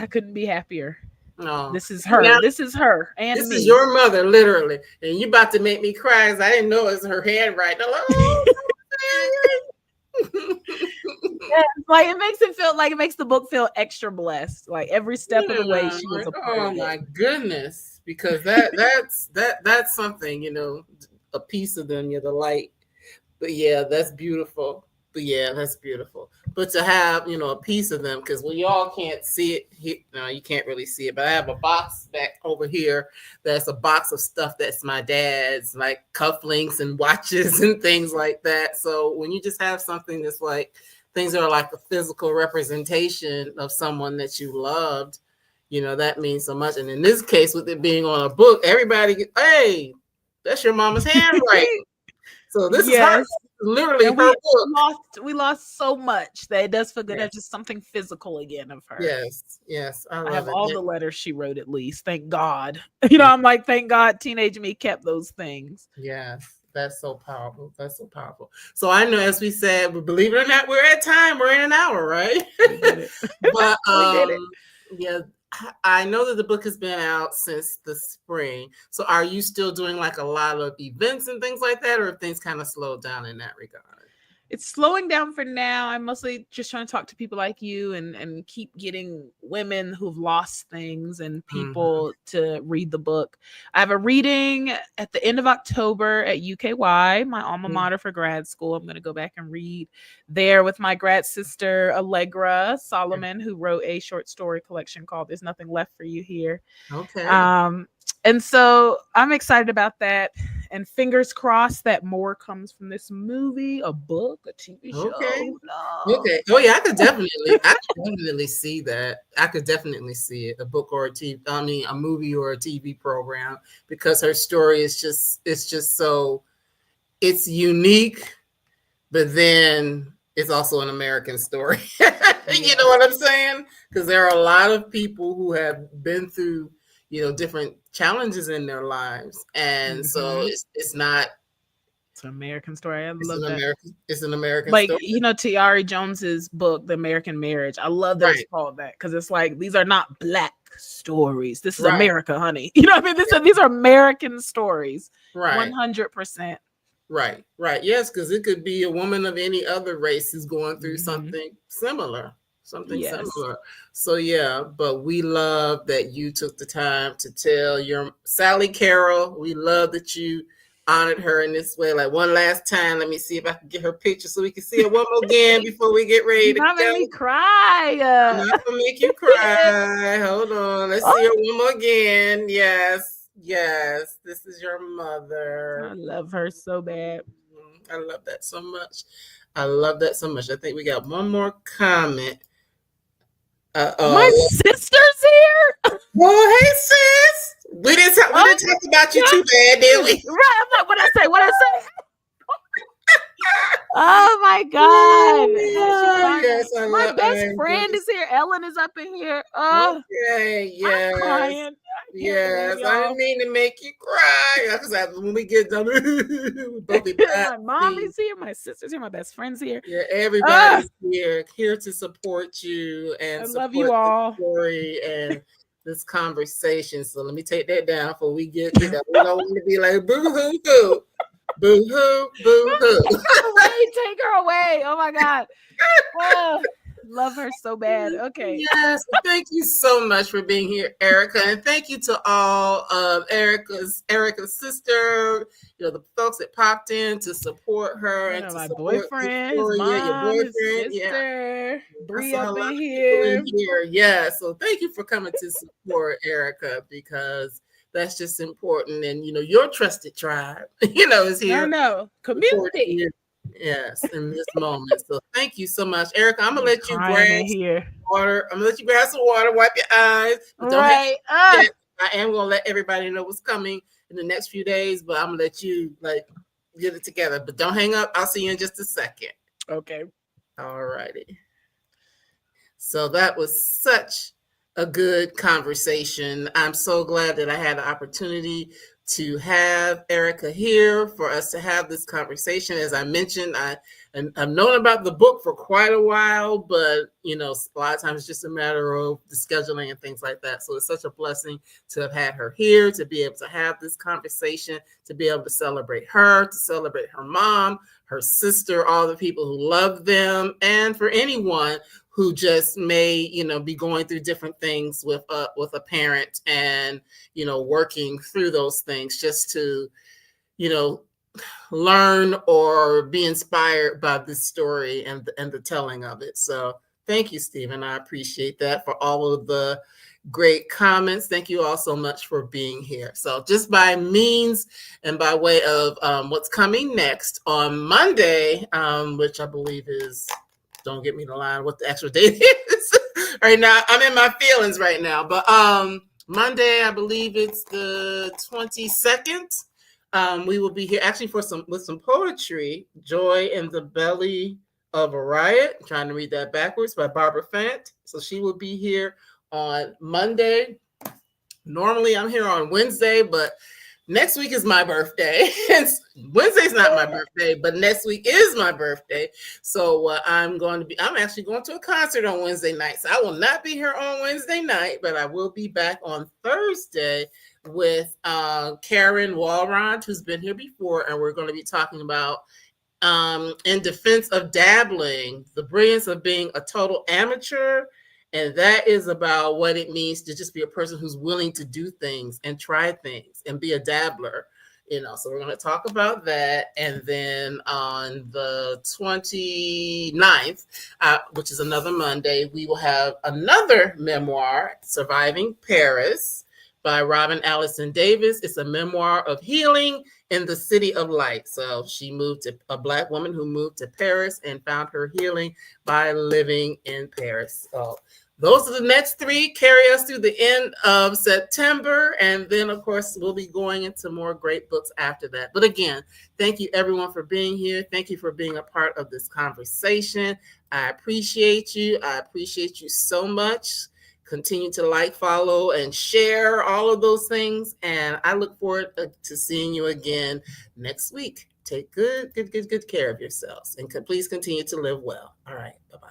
Speaker 2: couldn't be happier. No. This is her. Now, this is her. And
Speaker 1: this
Speaker 2: me.
Speaker 1: Is your mother, literally. And you about to make me cry because I didn't know it was her handwriting. Oh,
Speaker 2: yeah, like it makes it feel like it makes the book feel extra blessed. Like every step of the way she was a part of it.
Speaker 1: Oh my goodness. Because that's something, you know, a piece of them, you're the light. But yeah, that's beautiful. But to have, you know, a piece of them, because we all can't see it. No, you can't really see it. But I have a box back over here that's a box of stuff that's my dad's, like cufflinks and watches and things like that. So when you just have something that's like things that are like a physical representation of someone that you loved, you know, that means so much. And in this case, with it being on a book, everybody, hey, that's your mama's handwriting. So this is her, literally her book.
Speaker 2: We lost so much that it does feel good to have just something physical again of her.
Speaker 1: Yes.
Speaker 2: I have all the letters she wrote, at least. Thank God. You know, I'm like, thank God teenage me kept those things.
Speaker 1: Yes. That's so powerful. So I know, as we said, believe it or not, we're at time. We're in an hour, right?
Speaker 2: We did it.
Speaker 1: But yeah, I know that the book has been out since the spring. So are you still doing like a lot of events and things like that, or have things kind of slowed down in that regard?
Speaker 2: It's slowing down for now. I'm mostly just trying to talk to people like you and keep getting women who've lost things and people to read the book. I have a reading at the end of October at UKY, my alma mater for grad school. I'm going to go back and read there with my grad sister, Allegra Solomon, who wrote a short story collection called There's Nothing Left for You Here.
Speaker 1: Okay.
Speaker 2: And so I'm excited about that. And fingers crossed that more comes from this movie, a book, a TV show.
Speaker 1: Okay. Oh yeah, I could definitely see that. I could definitely see it, a book or a movie or a TV program, because her story is just so, it's unique, but then it's also an American story. You know what I'm saying? Because there are a lot of people who have been through, you know, different challenges in their lives, and so it's not.
Speaker 2: It's an American story. I love that.
Speaker 1: It's an American
Speaker 2: like
Speaker 1: story.
Speaker 2: You know, Tiari Jones's book, The American Marriage. I love that it's called that, because it's like these are not Black stories. This is America, honey. You know what I mean? These are American stories. 100%.
Speaker 1: Right. Yes, because it could be a woman of any other race who's going through something similar. Similar. So yeah, but we love that you took the time to tell your Sallie Carol. We love that you honored her in this way. Like, one last time, let me see if I can get her picture so we can see her one more again before we get ready to go.
Speaker 2: Not make me cry.
Speaker 1: I'm not gonna make you cry. Hold on, let's see her one more again. Yes, this is your mother.
Speaker 2: I love her so bad.
Speaker 1: I love that so much. I think we got one more comment.
Speaker 2: My sister's here.
Speaker 1: Well, hey sis, we didn't talk about you too bad, did we?
Speaker 2: Right. I'm like, what I say? Oh my God.
Speaker 1: Yes,
Speaker 2: my best friend is here. Ellen is up in here. Oh,
Speaker 1: okay, yes.
Speaker 2: I'm crying.
Speaker 1: Yes, I didn't mean to make you cry. Because when we get done, we'll both be
Speaker 2: my mommy's here, my sister's here, my best friend's here.
Speaker 1: Yeah, everybody's here to support you and
Speaker 2: I
Speaker 1: support
Speaker 2: love you all.
Speaker 1: the story and this conversation. So let me take that down before we get to that. We don't want to be like boo-hoo-hoo. Boo-hoo, boo-hoo.
Speaker 2: Take her away. Oh my God. Love her so bad. Okay.
Speaker 1: Yes, thank you so much for being here, Erika, and thank you to all of Erika's sister, the folks that popped in to support her
Speaker 2: You
Speaker 1: and
Speaker 2: know,
Speaker 1: to
Speaker 2: my
Speaker 1: support
Speaker 2: boyfriend, his
Speaker 1: Victoria, your
Speaker 2: mom, his
Speaker 1: boyfriend. Yeah,
Speaker 2: sister,
Speaker 1: I
Speaker 2: Bree
Speaker 1: saw a
Speaker 2: up
Speaker 1: lot
Speaker 2: in
Speaker 1: of people in
Speaker 2: here.
Speaker 1: here. Yeah, so thank you for coming to support Erika because that's just important, and your trusted tribe, is
Speaker 2: I
Speaker 1: here
Speaker 2: know.
Speaker 1: supporting
Speaker 2: Community.
Speaker 1: you. Yes, in this moment. So thank you so much, Erika. I'm gonna
Speaker 2: He's
Speaker 1: let you
Speaker 2: crying
Speaker 1: grab
Speaker 2: in here.
Speaker 1: water. I'm gonna let you grab some water, wipe your eyes, but don't hang
Speaker 2: Right.
Speaker 1: yet. I am gonna let everybody know what's coming in the next few days, but I'm gonna let you get it together. But don't hang up. I'll see you in just a second.
Speaker 2: Okay.
Speaker 1: All righty. So that was such a good conversation. I'm so glad that I had the opportunity to have Erika here for us to have this conversation. As I mentioned, I've known about the book for quite a while, but a lot of times it's just a matter of the scheduling and things like that. So it's such a blessing to have had her here, to be able to have this conversation, to be able to celebrate her, to celebrate her mom, her sister, all the people who love them, and for anyone who just may be going through different things with a parent and working through those things just to you know learn or be inspired by this story and the telling of it. So thank you, Stephen. I appreciate that for all of the great comments. Thank you all so much for being here. So just by means and by way of what's coming next on Monday, which I believe is, don't get me the line what the actual date is right now. I'm in my feelings right now, but Monday, I believe it's the 22nd. We will be here actually with some poetry. Joy in the Belly of a Riot. I'm trying to read that backwards, by Barbara Fent. So she will be here on Monday. Normally I'm here on Wednesday, but next week is my birthday. Wednesday's not my birthday, but next week is my birthday. So I'm actually going to a concert on Wednesday night. So I will not be here on Wednesday night, but I will be back on Thursday with Karen Walrond, who's been here before, and we're going to be talking about in defense of dabbling, the brilliance of being a total amateur. And that is about what it means to just be a person who's willing to do things and try things and be a dabbler. So we're going to talk about that. And then on the 29th, which is another Monday, we will have another memoir, Surviving Paris, by Robin Allison Davis. It's a memoir of healing in the city of light. So she a Black woman who moved to Paris and found her healing by living in Paris. So those are the next three, carry us through the end of September. And then, of course, we'll be going into more great books after that. But again, thank you, everyone, for being here. Thank you for being a part of this conversation. I appreciate you. I appreciate you so much. Continue to like, follow, and share all of those things. And I look forward to seeing you again next week. Take good care of yourselves. And please continue to live well. All right. Bye-bye.